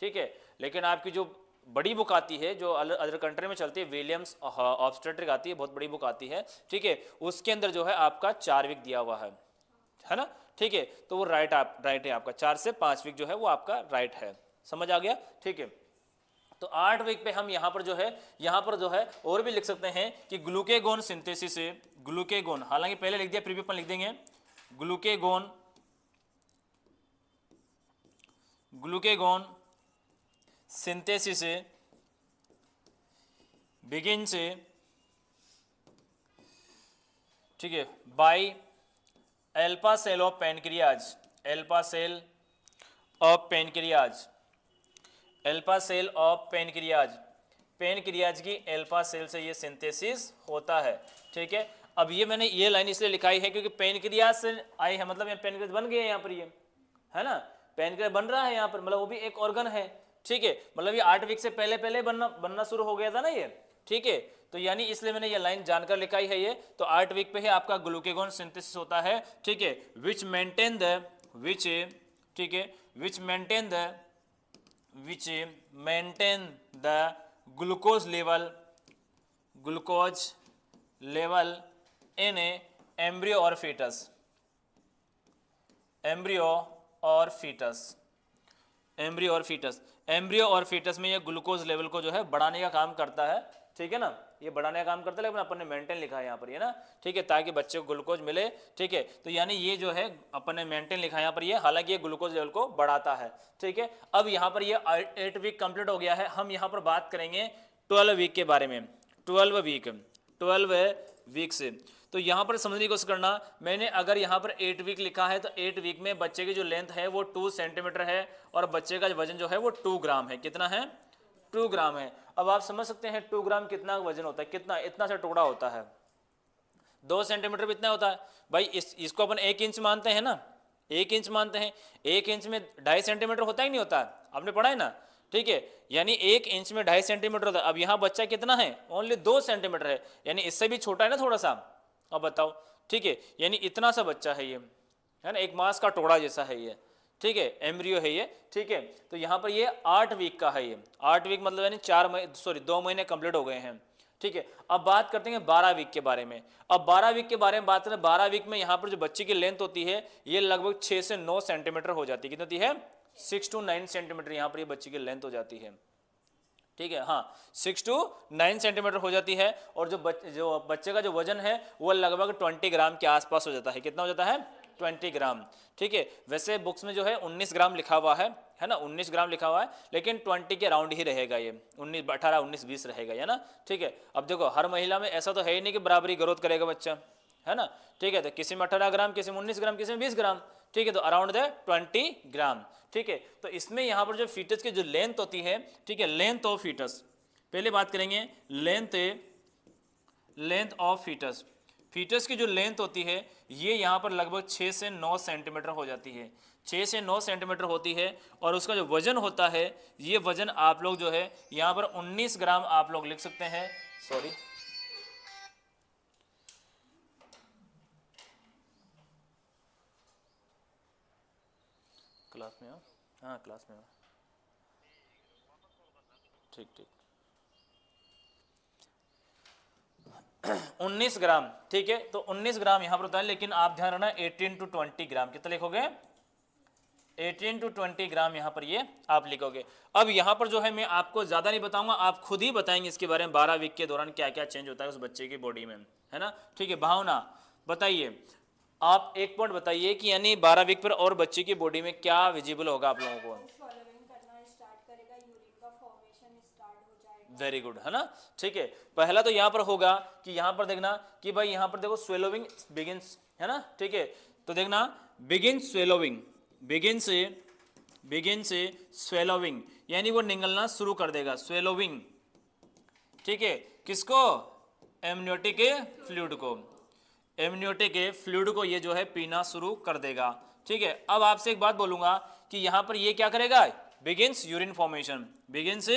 ठीक है। लेकिन आपकी जो बड़ी बुक आती है जो अदर कंट्री में चलती है, विलियम्स ऑब्स्टेट्रिक आती है, बहुत बड़ी बुक आती है, ठीक है, उसके अंदर जो है आपका 4 वीक दिया हुआ है ना, ठीक है। तो वो राइट है आपका, 4 से 5 वीक जो है वो आपका राइट है। समझ आ गया, ठीक है। तो 8 वीक पे हम यहाँ पर जो है और भी लिख सकते हैं कि ग्लूकेगोन सिंथेसिस से, ग्लूकेगोन, हालांकि पहले लिख दिया फिर भी अपन लिख देंगे, ग्लूकेगोन सिंथेसिस से बिगिन से, ठीक है, by alpha cell of pancreas, alpha cell of pancreas, alpha cell of pancreas, pancreas की अल्फा सेल से ये सिंथेसिस होता है, ठीक है। अब ये मैंने ये लाइन इसलिए लिखाई है क्योंकि पैनक्रियाज से आई है, मतलब ये पैनक्रियाज बन गए यहाँ पर, ये है ना, पैनक्रियाज बन रहा है यहाँ पर, मतलब वो भी एक ऑर्गन है, ठीक है। मतलब ये 8 वीक से पहले बनना शुरू हो गया था ना ये, ठीक है। तो यानी इसलिए मैंने ये लाइन जानकर लिखाई है ये। तो 8 वीक पे ही आपका ग्लूकेगॉन सिंथेसिस होता है, ठीक है, which maintain the glucose level in a embryo और फीटस, एम्ब्रियो और फीटस में ये ग्लूकोज लेवल को जो है बढ़ाने का काम करता है, ठीक है ना, ये बढ़ाने का काम करता है, लेकिन अपन ने मेंटेन लिखा है यहाँ पर ये ना, ठीक है, ताकि बच्चे को ग्लूकोज मिले, ठीक है। तो यानी ये जो है अपन ने मेंटेन लिखा है यहाँ पर ये, हालांकि ये ग्लूकोज लेवल को बढ़ाता है, ठीक है। अब यहाँ पर ये 8 वीक कंप्लीट हो गया है, हम यहाँ पर बात करेंगे 12 वीक के बारे में। 12 वीक से तो यहाँ पर समझने की कोशिश करना, मैंने अगर यहाँ पर 8 वीक लिखा है तो 8 वीक में बच्चे की जो लेंथ है वो 2 सेंटीमीटर है और बच्चे का वजन जो है वो 2 ग्राम है। कितना है? 2 ग्राम है। अब आप समझ सकते हैं 2 ग्राम कितना वजन होता है, कितना, इतना सा टुकड़ा होता है। 2 सेंटीमीटर भी इतना होता है भाई, इसको अपन 1 इंच मानते हैं ना, 1 इंच मानते हैं, 1 इंच में 2.5 सेंटीमीटर होता ही नहीं होता, आपने पढ़ा है ना, ठीक है, यानी 1 इंच में 2.5 सेंटीमीटर होता है। अब यहाँ बच्चा कितना है? ओनली 2 सेंटीमीटर है, यानी इससे भी छोटा है ना थोड़ा सा। अब बताओ, ठीक है, यानी इतना सा बच्चा है ये, है ना, एक मांस का टुकड़ा जैसा है ये, ठीक है, एम्ब्रियो है ये, ठीक है। तो यहाँ पर ये 8 वीक का है, ये 8 वीक मतलब यानी 2 महीने कंप्लीट हो गए हैं, ठीक है। अब बात करते हैं 12 वीक के बारे में। अब 12 वीक के बारे में बात करें, 12 वीक में यहाँ पर जो बच्चे की लेंथ होती है ये लगभग 6 से 9 सेंटीमीटर हो जाती है। कितनी होती है? 6 to 9 सेंटीमीटर यहाँ पर ये बच्चे की लेंथ हो जाती है, ठीक है, हाँ 6 to 9 सेंटीमीटर हो जाती है। और जो बच्चे का जो वजन है वो लगभग 20 ग्राम के आसपास हो जाता है। कितना हो जाता है? 20 ग्राम, ठीक है। वैसे बुक्स में जो है 19 ग्राम लिखा हुआ है ना, 19 ग्राम लिखा हुआ है, लेकिन 20 के राउंड ही रहेगा ये, 18, 19, 20 रहेगा, है ना, ठीक है। अब देखो हर महिला में ऐसा तो है ही नहीं कि बराबरी ग्रोथ करेगा बच्चा, है ना, ठीक है। तो किसी में 18 ग्राम, किसी में 19 ग्राम, किसी में 20 ग्राम, ठीक है, तो अराउंड द 20 ग्राम, ठीक है। तो इसमें यहाँ पर जो फीटस की जो लेंथ होती है, ठीक है, लेंथ ऑफ फीटस, पहले बात करेंगे लेंथ ऑफ फीटस। फीटस की जो लेंथ होती है ये यहाँ पर लगभग 6 से 9 सेंटीमीटर हो जाती है, 6 से 9 सेंटीमीटर होती है। और उसका जो वजन होता है ये वजन आप लोग जो है यहाँ पर 19 ग्राम आप लोग लिख सकते हैं। सॉरी, क्लास में हो? हाँ क्लास में हो, ठीक ठीक। 19 ग्राम, ठीक है, तो 19 ग्राम यहाँ पर होता है, लेकिन आप ध्यान रखना 18 to 20 ग्राम, कितना लिखोगे? 18 to 20 ग्राम यहाँ पर ये आप लिखोगे। अब यहाँ पर जो है मैं आपको ज़्यादा नहीं बताऊंगा, आप खुद ही बताएंगे इसके बारे में 12 वीक के दौरान क्या क्या चेंज होता है उस बच्चे की बॉडी में, है ना, ठीक है। भावना बताइए, आप एक पॉइंट बताइए कि यानी 12 वीक पर और बच्चे की बॉडी में क्या विजिबल होगा आप लोगों को? वेरी गुड, है ना, ठीक है। पहला तो यहाँ पर होगा कि यहाँ पर देखना कि भाई यहाँ पर देखो स्वेलोविंग बिगिंस, है ना, ठीक है। तो देखना बिगिन स्वेलोविंग, बिगिन से स्वेलोविंग, यानी वो निगलना शुरू कर देगा, स्वेलोविंग, ठीक है। किसको? एमनियोटिक फ्लूइड को, एमनियोटिक फ्लूइड को ये जो है पीना शुरू कर देगा, ठीक है। अब आपसे एक बात बोलूंगा कि यहाँ पर ये क्या करेगा? Begins urine formation, begins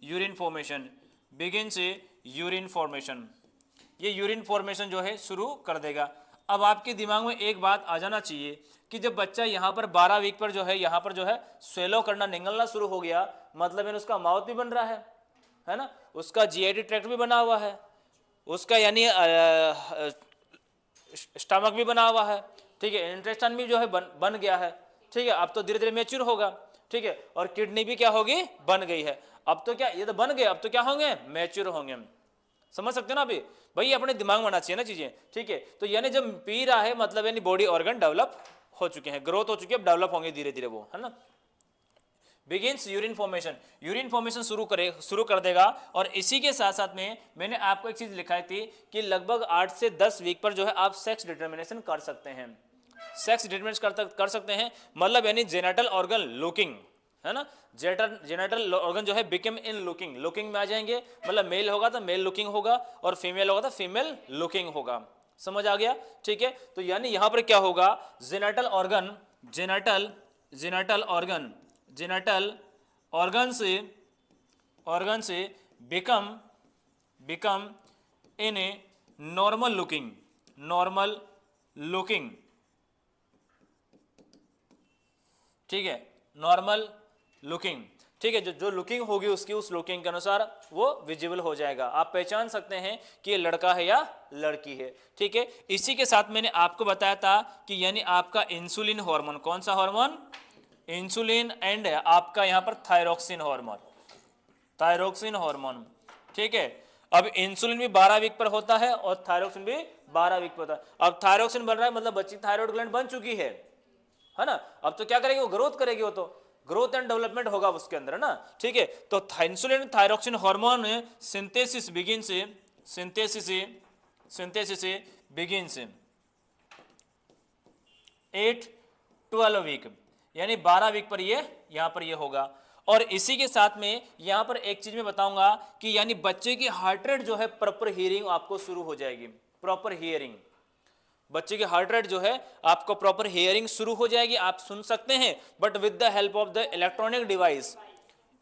urine formation, ये यूरिन फॉर्मेशन जो है शुरू कर देगा। अब आपके दिमाग में एक बात आ जाना चाहिए कि जब बच्चा यहाँ पर 12 वीक पर जो है यहाँ पर जो है स्वेलो करना, निगलना शुरू हो गया, मतलब उसका माउथ भी बन रहा है ना, उसका जीआईटी ट्रैक्ट भी बना हुआ है, उसका यानी स्टमक भी बना हुआ है, ठीक है, इंटेस्टाइन भी जो है बन गया है, ठीक है। अब तो धीरे धीरे मैच्योर होगा, ठीक है, और किडनी भी क्या होगी? बन गई है। अब तो क्या, ये तो बन गए, अब तो क्या होंगे? मैच्योर होंगे। समझ सकते हो ना अभी भाई, अपने दिमाग में आना चाहिए ना चीजें, ठीक है। तो यानी जब पी रहा है मतलब यानी बॉडी ऑर्गन डेवलप हो चुके हैं, ग्रोथ हो चुकी है, अब डेवलप होंगे धीरे धीरे वो, है ना। बिगिंस यूरिन फॉर्मेशन शुरू कर देगा। और इसी के साथ साथ में मैंने आपको एक चीज लिखाई थी कि लगभग 8 से 10 वीक पर जो है आप सेक्स डिटर्मिनेशन कर सकते हैं, सेक्स डिटर्मिनेशन कर सकते हैं, मतलब यानी जेनेटल ऑर्गन लुकिंग, है ना, जेनेटल ऑर्गन जो है बिकम इन लुकिंग में आ जाएंगे, मतलब मेल होगा तो मेल लुकिंग होगा और फीमेल होगा तो फीमेल लुकिंग होगा। समझ आ गया, ठीक है। तो यानी यहां पर क्या होगा? जेनेटल ऑर्गन से become in a normal looking, ठीक है, नॉर्मल लुकिंग, ठीक है, जो लुकिंग होगी उसकी, उस लुकिंग के अनुसार वो विजिबल हो जाएगा, आप पहचान सकते हैं कि ये लड़का है या लड़की है, ठीक है। इसी के साथ मैंने आपको बताया था कि यानी आपका इंसुलिन हार्मोन, कौन सा हार्मोन, इंसुलिन, एंड आपका यहाँ पर थायरोक्सिन हार्मोन, ठीक है। अब इंसुलिन भी 12 वीक पर होता है और थायरोक्सिन भी 12 वीक पर होता है। अब थायरोक्सिन बन रहा है मतलब बच्ची थायराइड ग्लैंड बन चुकी है ना। अब तो क्या करेगी वो, ग्रोथ करेगी, वो तो ग्रोथ एंड डेवलपमेंट होगा उसके अंदर, है ना, ठीक है। तो insulin thyroxine hormone synthesis begins 8-12 week, यानी 12 वीक पर ये यहां पर ये होगा। और इसी के साथ में यहां पर एक चीज मैं बताऊंगा कि यानी बच्चे की हार्ट रेट जो है प्रॉपर हियरिंग आपको शुरू हो जाएगी, प्रॉपर हियरिंग, बच्चे की हार्ट रेट जो है आपको प्रॉपर हियरिंग शुरू हो जाएगी, आप सुन सकते हैं, but with the help of the electronic device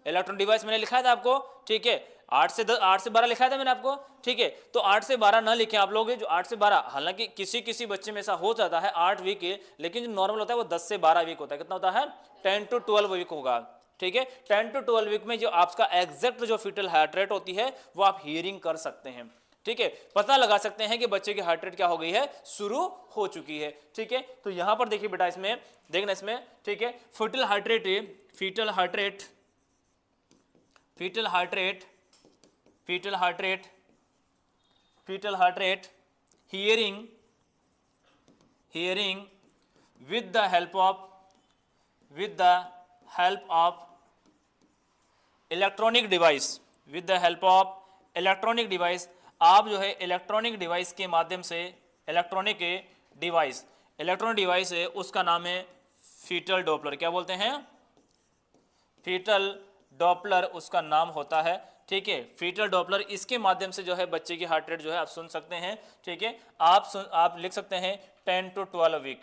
मैंने लिखा था आपको, ठीक है, 8 से 12 लिखा था मैंने आपको, ठीक है। तो 8 से 12 ना लिखे आप लोग, जो 8 से 12, हालांकि किसी बच्चे में ऐसा हो जाता है 8 वीक के, लेकिन जो नॉर्मल होता है वो 10 से 12 वीक होता है। कितना होता है, 10 to 12 वीक होगा, ठीक है। 10 to 12 वीक में जो आपका एग्जैक्ट जो फीटल हार्ट रेट होती है वो आप हियरिंग कर सकते हैं, ठीक है, पता लगा सकते हैं कि बच्चे की हार्ट रेट क्या हो गई है, शुरू हो चुकी है, ठीक है। तो यहां पर देखिए बेटा, इसमें देखना, इसमें ठीक है, foetal heart rate hearing with the help of electronic device, आप जो है इलेक्ट्रॉनिक डिवाइस के माध्यम से, इलेक्ट्रॉनिक डिवाइस है, उसका नाम है फीटल डॉपलर, क्या बोलते हैं, फीटल डॉपलर उसका नाम होता है, ठीक है। फीटल डॉपलर, इसके माध्यम से जो है बच्चे की हार्ट रेट जो है आप सुन सकते हैं, ठीक है। आप लिख सकते हैं 10 to 12 वीक,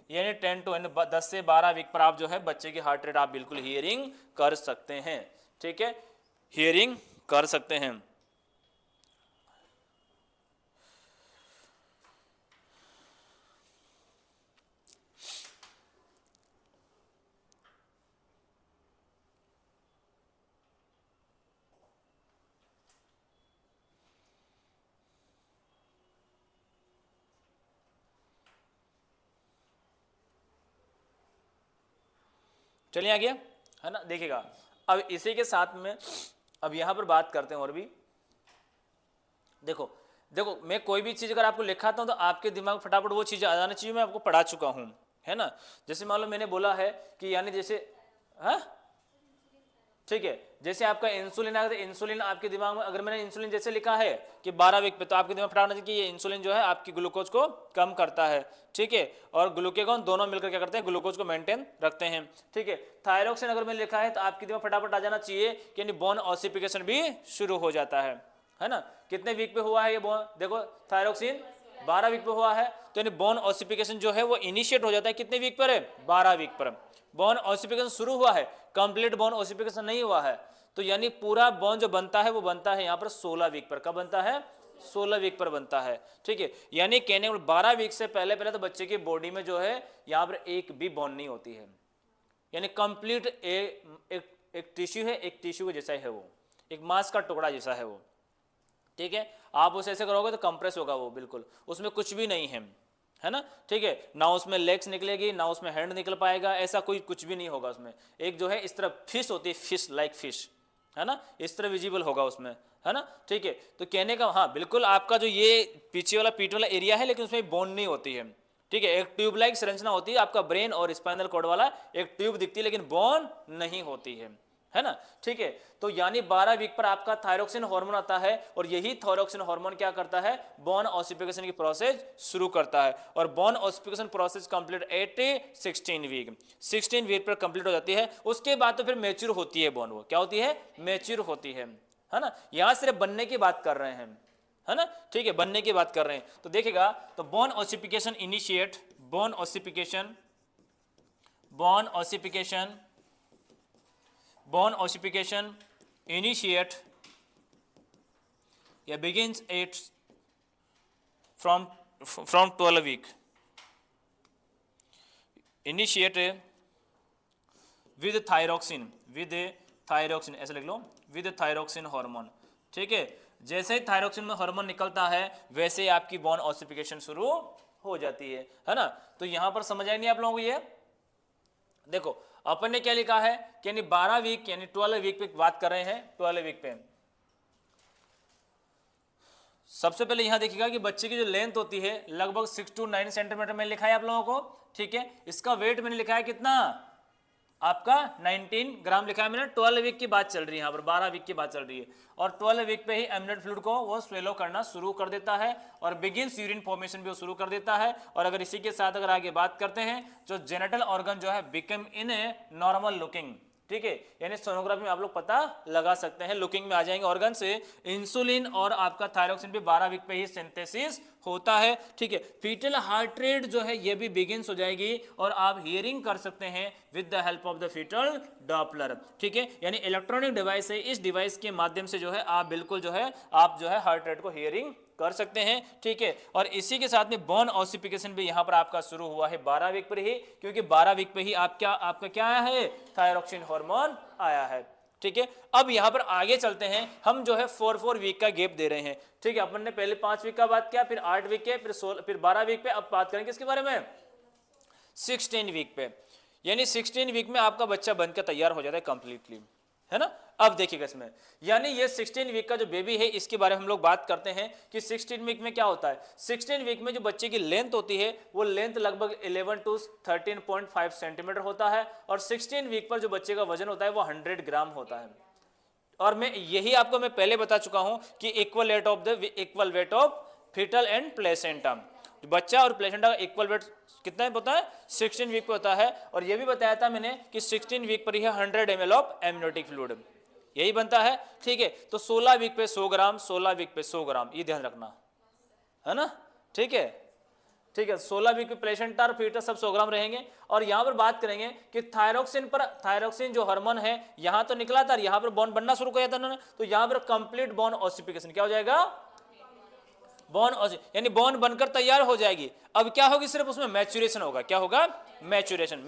यानी 10 से 12 वीक पर आप जो है बच्चे की हार्ट रेट आप बिल्कुल हियरिंग कर सकते हैं, ठीक है, हियरिंग कर सकते हैं। चलिए आ गया, है ना, देखिएगा। अब इसी के साथ में अब यहां पर बात करते हैं और भी, देखो मैं कोई भी चीज अगर आपको लिखाता हूं तो आपके दिमाग में फटाफट वो चीज आ जानी चाहिए, मैं आपको पढ़ा चुका हूं, है ना। जैसे मान लो मैंने बोला है कि यानी जैसे, हाँ ठीक है, जैसे आपका इंसुलिन आ गया, तो इंसुलिन आपके दिमाग में, अगर मैंने इंसुलिन जैसे लिखा है कि 12 वीक पे, तो आपके दिमाग में फटाफट कि ये इंसुलिन जो है आपकी ग्लूकोज को कम करता है, ठीक है, और ग्लूकेगॉन दोनों मिलकर क्या करते हैं, ग्लूकोज को मेंटेन रखते हैं, ठीक है। थायरोक्सिन अगर मैंने लिखा है तो आपके दिमाग फटाफट आ जाना चाहिए कि यानी बोन ऑसिफिकेशन भी शुरू हो जाता है ना। कितने वीक पे हुआ है ये बोन, देखो थायरोक्सिन 12 वीक पे हुआ है, तो यानी बोन ऑसिफिकेशन जो है वो इनिशिएट हो जाता है कितने वीक पर है, 12 वीक पर बोन ऑसिफिकेशन शुरू हुआ है, कंप्लीट बोन ऑसिफिकेशन नहीं हुआ है, तो यानी पूरा बोन जो बनता है वो बनता है यहाँ पर 16 वीक पर। कब बनता है, 16 वीक पर बनता है, ठीक है। यानी कहने 12 वीक से पहले तो बच्चे की बॉडी में जो है यहाँ पर एक भी बोन नहीं होती है, यानी कंप्लीट एक टिश्यू है, एक टिश्यू के जैसा है वो, एक मांस का टुकड़ा जैसा है वो, ठीक है। आप उसे ऐसे करोगे तो कंप्रेस होगा वो, बिल्कुल उसमें कुछ भी नहीं है ना, ठीक है, ना उसमें लेग्स निकलेगी, ना उसमें हैंड निकल पाएगा, ऐसा कोई कुछ भी नहीं होगा उसमें। एक जो है इस तरह फिश होती है, फिश लाइक फिश, है ना, इस तरह विजिबल होगा उसमें, है ना, ठीक है। तो कहने का, हाँ बिल्कुल, आपका जो ये पीछे वाला पीठ वाला एरिया है, लेकिन उसमें बोन नहीं होती है, ठीक है। एक ट्यूब लाइक संरचना होती है, आपका ब्रेन और स्पाइनल कॉर्ड वाला एक ट्यूब दिखती है, लेकिन बोन नहीं होती है ना, ठीक है। तो यानी 12 वीक पर आपका थायरोक्सिन हार्मोन आता है, और यही थायरोक्सिन हार्मोन क्या करता है, बोन ऑसिफिकेशन की प्रोसेस शुरू करता है, और bone ossification process complete 16 week पर कंप्लीट हो जाती है। उसके बाद तो फिर मैच्योर होती है बोन, वो क्या होती है, मैच्योर होती है ना। यहां सिर्फ बनने की बात कर रहे हैं, है ना, ठीक है, बनने की बात कर रहे हैं। तो देखिएगा, तो bone ossification initiate, bone ossification initiate या begins at from 12 week, initiate with thyroxine, ऐसे लिख लो, विद थायरोक्सिन हार्मोन। ठीक है, जैसे ही थायरोक्सिन में हार्मोन निकलता है वैसे ही आपकी बोन ऑसिफिकेशन शुरू हो जाती है ना। तो यहां पर समझ आए नहीं आप लोगों को? ये देखो अपन ने क्या लिखा है कि यानी 12 वीक यानी 12 वीक पे बात कर रहे हैं। 12 वीक पे सबसे पहले यहां देखिएगा कि बच्चे की जो लेंथ होती है लगभग 6 to 9 सेंटीमीटर में लिखा है आप लोगों को। ठीक है, इसका वेट मैंने लिखा है कितना, आपका 19 ग्राम लिखा है मैंने। 12 वीक की बात चल रही है यहाँ पर, 12 वीक की बात चल रही है। और 12 वीक पे ही एमनेट फ्लूइड को वो स्वेलो करना शुरू कर देता है और बिगिंस यूरिन फॉर्मेशन भी वो शुरू कर देता है। और अगर इसी के साथ अगर आगे बात करते हैं, जो जेनिटल ऑर्गन जो है become in a normal looking. ठीक है, यानी सोनोग्राफी में आप लोग पता लगा सकते हैं, लुकिंग में आ जाएंगे ऑर्गन से। इंसुलिन और आपका थायरोक्सिन भी 12 वीक पे ही सिंथेसिस होता है। ठीक है, फीटल हार्ट रेट जो है ये भी बिगिंस हो जाएगी और आप हियरिंग कर सकते हैं with the help of the foetal Doppler. ठीक है, यानी इलेक्ट्रॉनिक डिवाइस है, इस डिवाइस के माध्यम से जो है आप बिल्कुल जो है आप जो है हार्ट रेट को हियरिंग कर सकते हैं। ठीक है, और इसी के साथ में बोन ऑसिफिकेशन भी यहां पर आपका शुरू हुआ है 12 वीक पर ही, क्योंकि 12 वीक पे ही आपका क्या आया है, थायरोक्सिन हार्मोन आया है। ठीक है, अब यहां पर आगे चलते हैं, हम जो है 4 वीक का गैप दे रहे हैं। ठीक है, अपन ने पहले 5 वीक का बात किया, फिर 8 वीक के, फिर 12 वीक पे। अब बात करेंगे इसके बारे में 16 वीक पे, यानी 16 वीक में आपका बच्चा बनकर तैयार हो जाता है कंप्लीटली, है ना। अब देखिएगा इसमें, यानी ये 16 वीक का जो बेबी है इसके बारे में हम लोग बात करते हैं कि 16 वीक में क्या होता है। 16 वीक में जो बच्चे की लेंथ होती है वो लेंथ लगभग 11 to 13.5 सेंटीमीटर होता है। और 16 वीक पर जो बच्चे का वजन होता है वो 100 ग्राम होता है। और मैं यही आपको मैं पहले बता चुका हूं कि equal weight of foetal and placenta, बच्चा और प्लेसेंटा का इक्वल वेट कितना होता है, 16 वीक पे होता है। और ये भी बताया था मैंने कि 16 वीक पर ही 100 ml ऑफ एमनियोटिक फ्लूइड यही बनता है। ठीक है, तो 16 वीक पे 100 ग्राम, 16 वीक पे 100 ग्राम, ये ध्यान रखना, है ना। ठीक है, 16 वीक पे प्लेसेंटा और फीटस सब 100 ग्राम रहेंगे। और यहां पर बात करेंगे कि थायरोक्सिन जो हार्मोन है यहां तो निकला था, यहां पर बॉन्ड बनना शुरू किया था उन्होंने, तो यहां पर कंप्लीट बॉन्ड ऑसिफिकेशन क्या हो जाएगा, यानी बॉन्ड बनकर तैयार हो जाएगी। अब क्या होगी, सिर्फ उसमें मैच्योरेशन होगा। क्या होगा, मैच्योरेशन,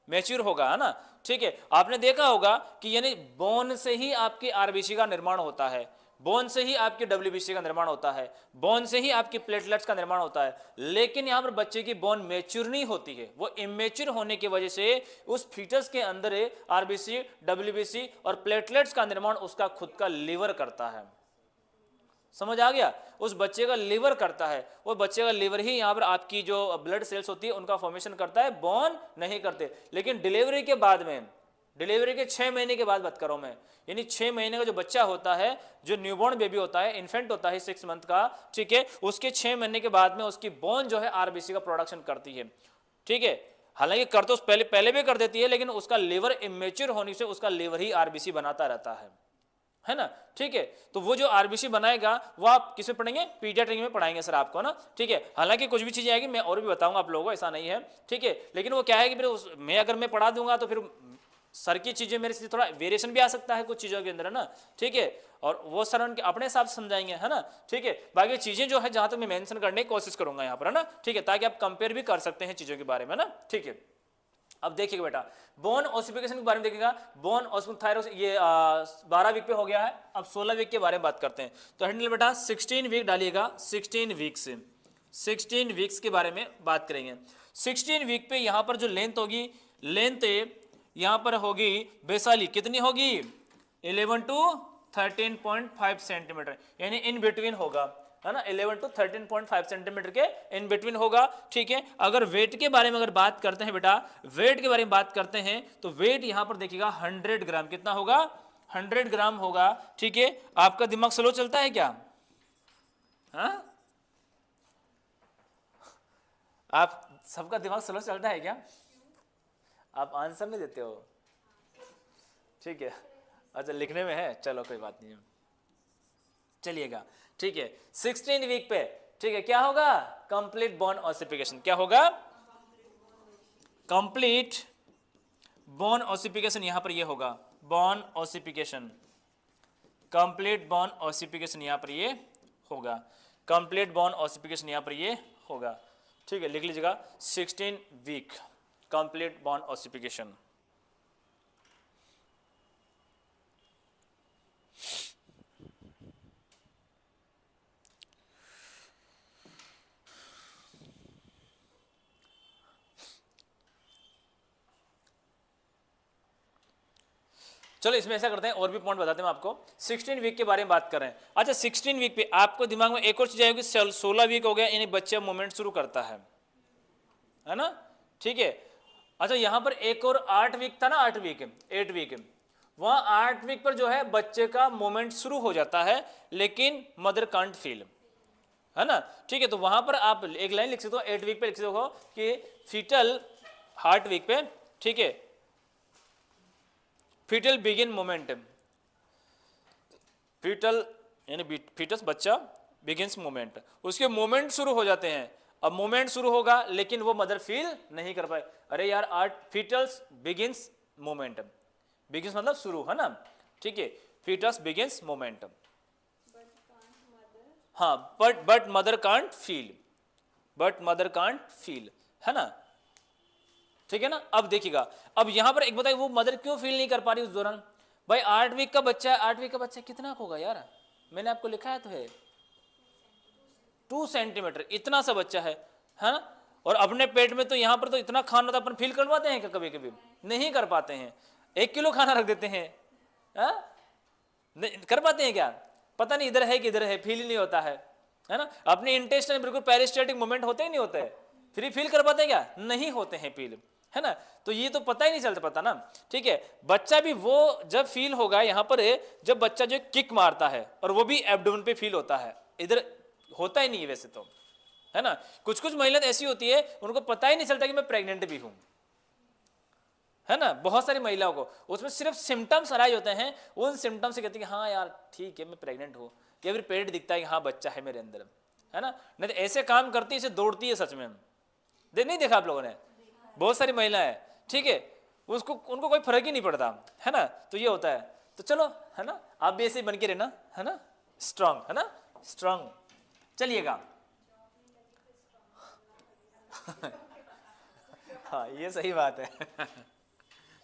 मैच्योर होगा, है ना। ठीक है, आपने देखा होगा कि यानी बोन से ही आपकी आरबीसी का निर्माण होता है, बोन से ही आपकी डब्ल्यूबीसी का निर्माण होता है, बोन से ही आपकी प्लेटलेट्स का निर्माण होता है। लेकिन यहां पर बच्चे की बोन मैच्योर नहीं होती है, वो इमेच्योर होने की वजह से उस फीटस के अंदर आरबीसी, डब्ल्यूबीसी और प्लेटलेट्स का निर्माण उसका खुद का लीवर करता है। समझ आ गया, उस बच्चे का लीवर करता है, वो बच्चे का लीवर ही यहाँ पर आपकी जो ब्लड सेल्स होती है उनका फॉर्मेशन करता है, बोन नहीं करते। लेकिन डिलीवरी के बाद में, डिलीवरी के 6 महीने के बाद बात करो मैं, यानी 6 महीने का जो बच्चा होता है, जो न्यूबॉर्न बेबी होता है, इन्फेंट होता है 6 मंथ का, ठीक है, उसके 6 महीने के बाद में उसकी बोन जो है आरबीसी का प्रोडक्शन करती है। ठीक है, हालांकि कर तो पहले भी कर देती है, लेकिन उसका लीवर इमेच्योर होने से उसका लीवर ही आरबीसी बनाता रहता है ना। ठीक है, तो वो जो आरबीसी बनाएगा वो आप किसे पढ़ेंगे, पीडियाट्रिक में पढ़ाएंगे सर आपको ना। ठीक है, हालांकि कुछ भी चीजें आएगी मैं और भी बताऊंगा आप लोगों को, ऐसा नहीं है। ठीक है, लेकिन वो क्या है कि फिर मैं अगर मैं पढ़ा दूंगा तो फिर सर की चीजें मेरे से थोड़ा वेरिएशन भी आ सकता है कुछ चीजों के अंदर, है ना। ठीक है, और वो सर उनके अपने हिसाब से समझाएंगे, है ना। ठीक है, बाकी चीजें जो है जहां तक मैं मेंशन करने की कोशिश करूंगा यहाँ पर, है ना। ठीक है, ताकि आप कंपेयर भी कर सकते हैं चीजों के बारे में, ना। ठीक है, अब देखिएगा बेटा, बोन ऑसिफिकेशन के बारे में देखिएगा। बोन ऑसिफिकेशन ये 12 वीक पे हो गया है। अब 16 वीक के बारे में बात करते हैं। तो हैंडल बेटा 16 वीक डालिएगा, 16 वीक्स, 16 वीक्स के बारे में बात करेंगे। 16 वीक पे यहाँ पर जो लेंथ होगी, लेंथ यहाँ पर होगी बेसाली, कितनी होगी, 11 to 13.5 सेंटीमीटर, यानी इन बिटवीन होगा, है ना। 11 to 13.5 सेंटीमीटर के इन बिटवीन होगा। ठीक है, अगर वेट के बारे में अगर बात करते हैं बेटा, वेट के बारे में बात करते हैं तो वेट यहां पर देखिएगा 100 ग्राम, कितना होगा, 100 ग्राम होगा। ठीक है, आपका दिमाग स्लो चलता है क्या, हाँ, आप सबका दिमाग स्लो चलता है क्या, आप आंसर नहीं देते हो। ठीक है, अच्छा लिखने में है, चलो कोई बात नहीं है, चलिएगा। ठीक है, 16 वीक पे, ठीक है, क्या होगा, कंप्लीट बोन ऑसिफिकेशन, क्या होगा, कंप्लीट बोन ऑसिफिकेशन, यहां पर ये होगा bone ossification. Complete bone ossification यहाँ पर ये होगा, कंप्लीट बोन ऑसिफिकेशन यहाँ पर ये होगा। ठीक है, लिख लीजिएगा 16 वीक कंप्लीट बोन ऑसिफिकेशन। चलो इसमें ऐसा करते हैं, और भी पॉइंट बताते हैं आपको। 16 वीक के बारे में बात कर रहे हैं। अच्छा 16 वीक पे आपको दिमाग में एक और चीज आएगी, 16 वीक हो गया यानी बच्चा मूवमेंट शुरू करता है ना। ठीक है, अच्छा यहाँ पर एक और 8 वीक था ना, 8 वीक वहाँ 8 वीक पर जो है बच्चे का मूवमेंट शुरू हो जाता है, लेकिन मदर कांट फील, है ना। ठीक है, तो वहां पर आप एक लाइन लिख सकते हो 8 वीक पे लिख सकते हो कि फीटल हार्ट वीक पे, ठीक है, फीटल बिगिन मोमेंट, फीटल यानी फीटस बच्चा बिगिंस मोमेंट, उसके मोमेंट शुरू हो जाते हैं। अब मोमेंट शुरू होगा लेकिन वो मदर फील नहीं कर पाए। अरे यार art foetals begins moment, begins मतलब शुरू, है ना। ठीक है, फीटस बिगिंस मोमेंट, हाँ, but mother can't feel, but mother can't feel, है ना। ठीक है ना। अब देखिएगा, अब यहां पर एक बताइए वो मदर क्यों फील नहीं कर पा रही उस दौरान। भाई 8 वीक का बच्चा है, 8 वीक का बच्चा कितना होगा यार, मैंने आपको लिखा है तो है 2 सेंटीमीटर, इतना सा बच्चा है ना। और अपने पेट में तो यहाँ पर तो इतना खाना तो अपन फील कर पाते हैं क्या, कभी कभी नहीं कर पाते हैं। 1 किलो खाना रख देते हैं, नहीं कर पाते हैं क्या, पता नहीं इधर है कि इधर है, फील ही नहीं होता है ना। अपने इंटेस्टाइन बिल्कुल पेरिस्टाल्टिक मूवमेंट होते ही नहीं होते, फिर फील कर पाते हैं क्या, नहीं होते हैं फील, है ना। तो ये तो पता ही नहीं चलता पता ना। ठीक है, बच्चा भी वो जब फील होगा यहाँ पर जब बच्चा जो किक मारता है, और वो भी एब्डोमेन पे फील होता है, इधर होता ही नहीं है वैसे तो, है ना। कुछ कुछ महिलाएं ऐसी होती है उनको पता ही नहीं चलता कि मैं प्रेग्नेंट भी हूं, है ना। बहुत सारी महिलाओं को उसमें सिर्फ सिम्टम्स अराइज होते हैं, उन सिम्टम्स से कहती है हाँ यार ठीक है मैं प्रेग्नेंट हूँ, या फिर पेट दिखता है कि हाँ बच्चा है मेरे अंदर, है ना। नहीं तो ऐसे काम करती है, इसे दौड़ती है सच में, नहीं देखा आप लोगों ने, बहुत सारी महिलाएं, ठीक है, उसको उनको कोई फर्क ही नहीं पड़ता, है ना। तो ये होता है। तो चलो, है ना, आप भी ऐसे ही बन के रहना, है ना, स्ट्रांग, है ना, स्ट्रांग चलिएगा। हाँ ये सही बात है।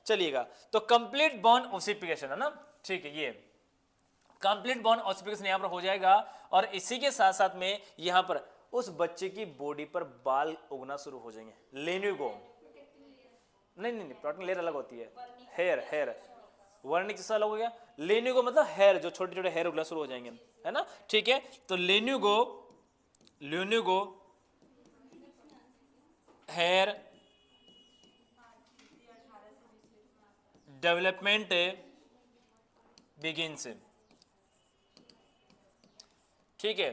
चलिएगा, तो कंप्लीट बोन ऑसिफिकेशन, है ना। ठीक है, ये कंप्लीट बोन ऑसिफिकेशन यहाँ पर हो जाएगा, और इसी के साथ साथ में यहाँ पर उस बच्चे की बॉडी पर बाल उगना शुरू हो जाएंगे। लेन्यूगो नहीं, प्रोटीन लेयर अलग होती है, हेयर वर्निक जैसा अलग हो गया। लेन्यूगो मतलब हेयर, जो छोटे छोटे हेयर उगना शुरू हो जाएंगे, है ना। ठीक है, तो लेन्यूगो हेयर डेवलपमेंट बिगिंस। ठीक है,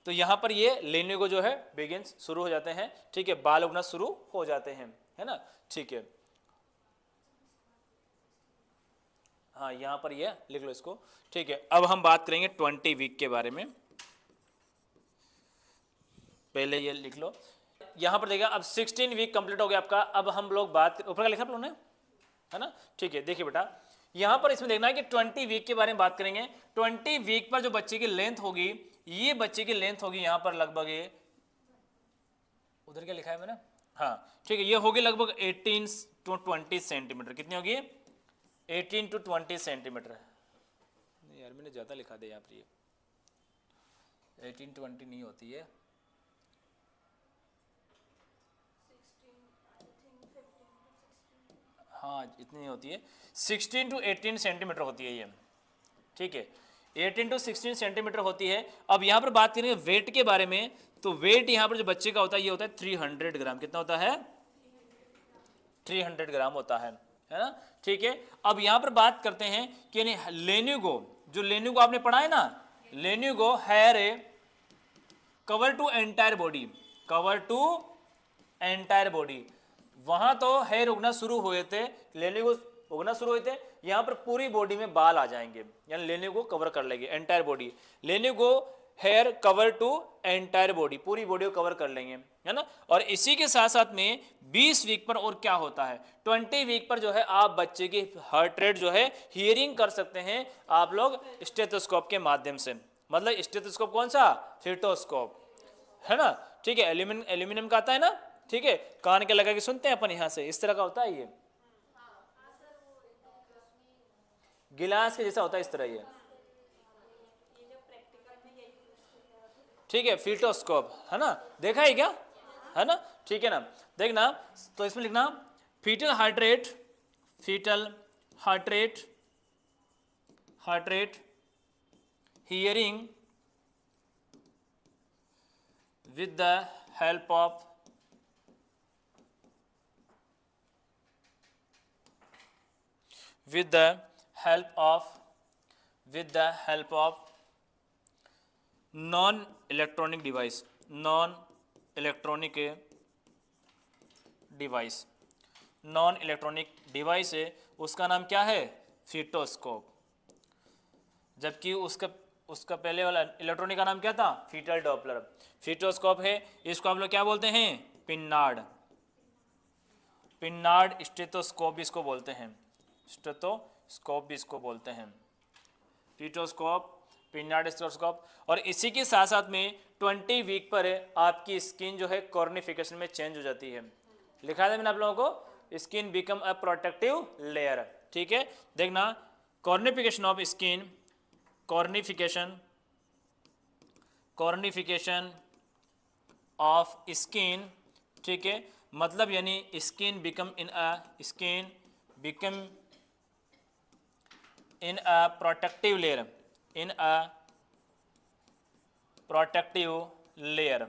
तो यहां पर ये लेन्यूगो जो है बिगिंस शुरू हो जाते हैं। ठीक है, बाल उगना शुरू हो जाते हैं, है ना। ठीक है, हाँ यहां पर ये लिख लो इसको। ठीक है, अब हम बात करेंगे 20 वीक के बारे में, पहले ये लिख लो। यहां पर देखिए अब 16 वीक कंप्लीट हो गया आपका। अब हम लोग बात, ऊपर का लिखा आप लोगों ने, है ना। ठीक है, देखिए बेटा यहां पर इसमें देखना है कि 20 वीक के बारे में बात करेंगे। 20 वीक पर जो बच्चे की लेंथ होगी, ये बच्चे की लेंथ होगी यहां पर लगभग, ये उधर क्या लिखा है मैंने, हाँ ठीक है, ये होगी लगभग 18 to 20 सेंटीमीटर। कितनी होगी, 18 to 20 सेंटीमीटर। नहीं यार मैंने ज्यादा लिखा दिया यहाँ पर, ये 18 20 नहीं होती है, 16 हाँ इतनी होती है, 16 to 18 सेंटीमीटर होती है ये। ठीक है, 18 to 16 सेंटीमीटर होती है। अब यहाँ पर बात करेंगे वेट के बारे में, तो वेट यहाँ पर जो बच्चे का होता है ये होता है 300 ग्राम। कितना होता है, 300 ग्राम होता है ना। ठीक है, अब यहाँ पर बात करते हैं कि लेन्यूगो, जो लेन्यूगो आपने पढ़ा है ना, lanugo hair cover to entire body, cover to entire body. वहां तो हेयर उगना शुरू हुए थे, लेन्यूगो उगना शुरू हुए थे, यहाँ पर पूरी बॉडी में बाल आ जाएंगे, यानी लेन्यूगो कवर कर लेंगे entire body. Lanugo hair cover to entire body, पूरी बॉडी को कवर कर लेंगे, है ना। और इसी के साथ साथ में 20 वीक पर और क्या होता है, 20 वीक पर जो है आप बच्चे की हार्ट रेट जो है हियरिंग कर सकते हैं आप लोग स्टेथोस्कोप के माध्यम से। मतलब स्टेथोस्कोप कौन सा, फेटोस्कोप, है ना, ठीक है। एल्यूमिनियम का आता है ना, ठीक है, कान के लगा के सुनते हैं अपन यहाँ से, इस तरह का होता है ये, गिलास के जैसा होता है, इस तरह ये, ठीक है, फीटोस्कोप, है ना, देखा है क्या, है ना, ठीक है ना। देखना, तो इसमें लिखना foetal heart rate, foetal heart rate, heart rate hearing with the help of with the help of non electronic device, non electronic device है, उसका नाम क्या है, फीटोस्कोप। जबकि उसका पहले वाला इलेक्ट्रॉनिक का नाम क्या था, फीटल डॉपलर। फीटोस्कोप है, इसको आप लोग क्या बोलते हैं, पिन्नार्ड, पिन्नार्ड स्टेथोस्कोप भी इसको बोलते हैं, स्टेथोस्कोप भी इसको बोलते हैं, फीटोस्कोप, पिन्नार्ड स्टेथोस्कोप। और इसी के साथ साथ में 20 वीक पर आपकी स्किन जो है कॉर्निफिकेशन में चेंज हो जाती है। लिखा था मैंने आप लोगों को, skin become a protective layer, ठीक है। देखना, cornification of skin, cornification of skin, ठीक है, मतलब यानी skin become in a protective layer, in a protective layer,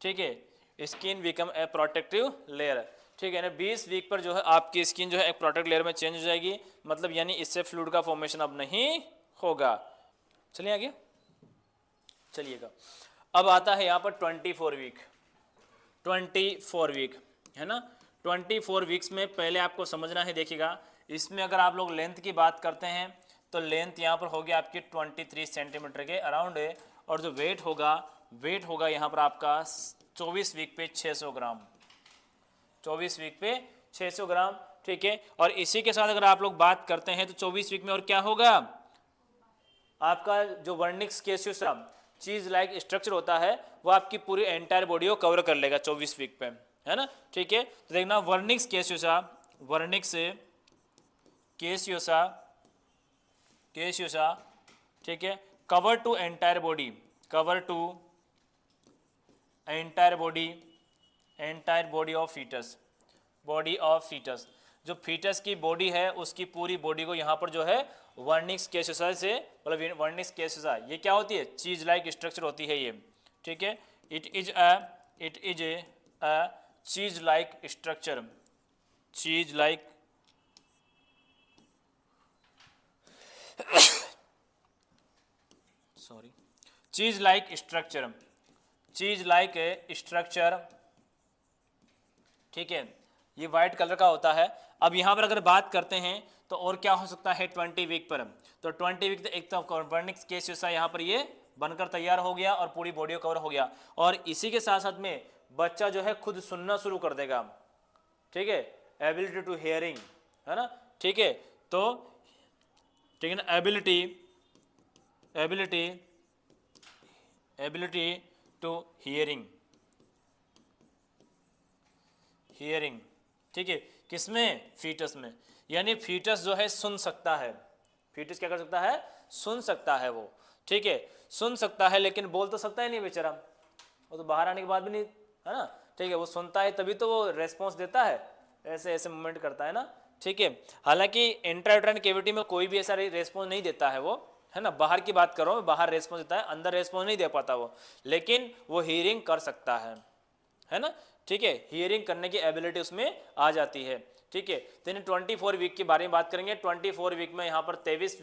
ठीक है, skin become a protective layer, ठीक है ना। 20 वीक पर जो है आपकी स्किन जो है एक प्रोटेक्ट लेयर में चेंज हो जाएगी, मतलब यानी इससे फ्लूइड का फॉर्मेशन अब नहीं होगा। चलिए आगे चलिएगा। अब आता है यहाँ पर 24 वीक, 24 वीक, है ना। 24 वीक्स में पहले आपको समझना है, देखिएगा, इसमें अगर आप लोग लेंथ की बात करते हैं तो लेंथ यहाँ पर होगी आपकी 23 सेंटीमीटर के अराउंड है, और जो वेट होगा यहाँ पर आपका 24 वीक पे 600 ग्राम, 24 वीक पे 600 ग्राम, ठीक है। और इसी के साथ अगर आप लोग बात करते हैं तो 24 वीक में और क्या होगा, आपका जो वर्निक्स केसियोसा चीज लाइक स्ट्रक्चर होता है वो आपकी पूरी एंटायर बॉडी को कवर कर लेगा 24 वीक पे, है ना, ठीक है। तो देखना, वर्निक्स केसियोसा, ठीक है, cover to entire body, entire body of foetus, जो फीटस की बॉडी है उसकी पूरी बॉडी को यहाँ पर जो है वर्निक्स केसियोसा से, मतलब वर्निक्स केसियोसा ये क्या होती है, चीज लाइक स्ट्रक्चर होती है ये, ठीक है। इट इज अ चीज लाइक स्ट्रक्चर, चीज लाइक स्ट्रक्चर, ठीक है, ये व्हाइट कलर का होता है। अब यहाँ पर अगर बात करते हैं तो और क्या हो सकता है 20 वीक पर, तो 20 वीक एक तो वर्निक्स केसियोसा यहाँ पर ये बनकर तैयार हो गया और पूरी बॉडी कवर हो गया, और इसी के साथ साथ में बच्चा जो है खुद सुनना शुरू कर देगा, ठीक है, एबिलिटी टू हियरिंग, है ना, ठीक है। तो ठीक है ना, एबिलिटी टू हियरिंग, ठीक है, किसमें, फीटस में, यानी फीटस जो है सुन सकता है, फीटस क्या कर सकता है, सुन सकता है वो, ठीक है, सुन सकता है, लेकिन बोल तो सकता ही नहीं बेचारा, वो तो बाहर आने के बाद भी नहीं, है ना, ठीक है, वो सुनता है तभी तो वो रेस्पॉन्स देता है, ऐसे ऐसे मूवमेंट करता है ना, ठीक है। हालांकि इंट्रायूटेराइन कैविटी में कोई भी ऐसा रेस्पॉन्स नहीं देता है वो, है ना, बाहर की बात करो, बाहर रेस्पॉन्स देता है, अंदर रेस्पॉन्स नहीं दे पाता वो, लेकिन वो हियरिंग कर सकता है ना, ठीक है, हियरिंग करने की एबिलिटी उसमें आ जाती है, ठीक है। तो 24 वीक के बारे में बात करेंगे। 24 वीक में यहाँ पर 23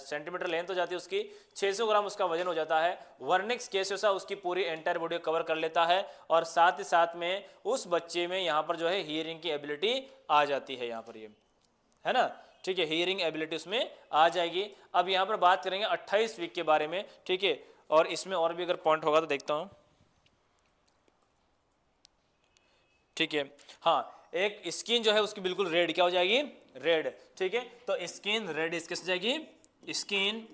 सेंटीमीटर लेंथ हो जाती है उसकी, 600 ग्राम उसका वजन हो जाता है। वर्निक्स केसियोसा उसकी पूरी एंटायर बॉडी को कवर कर लेता है, और साथ ही साथ में उस बच्चे में यहाँ पर जो है हियरिंग की एबिलिटी आ जाती है यहाँ पर, ये है ना, ठीक है, हियरिंग एबिलिटी उसमें आ जाएगी। अब यहाँ पर बात करेंगे 28 वीक के बारे में, ठीक है, और इसमें और भी अगर पॉइंट होगा तो देखता हूँ, ठीक है। हाँ, एक स्किन जो है उसकी बिल्कुल रेड क्या हो जाएगी, रेड, ठीक है। तो स्किन रेड किस हो जाएगी, स्किन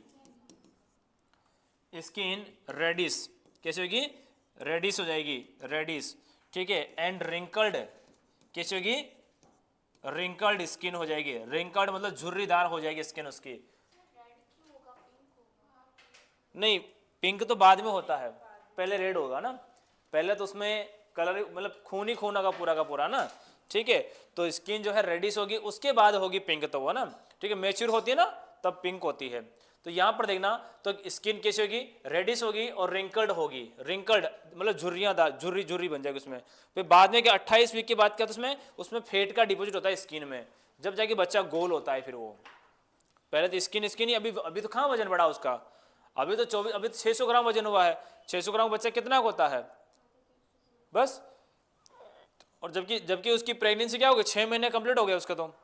रेडिस कैसे होगी, रेडिस हो जाएगी, रेडिस, ठीक है। एंड रिंकल्ड कैसे होगी, रिंकल्ड स्किन हो जाएगी, रिंकल्ड मतलब झुर्रीदार हो जाएगी स्किन उसकी। नहीं, पिंक तो बाद में होता है, पहले रेड होगा ना, पहले तो उसमें कलर मतलब खून ही खून होगा पूरा का पूरा ना, ठीक है। तो स्किन जो है रेडिश होगी, उसके बाद होगी पिंक, तो वो ना, ठीक है, मैच्योर होती है ना तब पिंक होती है। तो यहाँ पर देखना, तो स्किन कैसी होगी, रेडिश होगी और रिंकल्ड होगी, रिंकल्ड मतलब झुर्रियाँ, झुर्री बन जाएगी उसमें। फिर बाद में क्या 28 वीक के बाद क्या, तो उसमें फैट का डिपॉजिट होता है स्किन में, जब जाके बच्चा गोल होता है। फिर वो पहले तो स्किन ही, अभी तो कहाँ वजन बढ़ा उसका, अभी तो 600 ग्राम वजन हुआ है, 600 ग्राम बच्चा कितना होता है बस। और जबकि उसकी प्रेगनेंसी क्या हो गई, 6 महीने कंप्लीट हो गया उसका, तो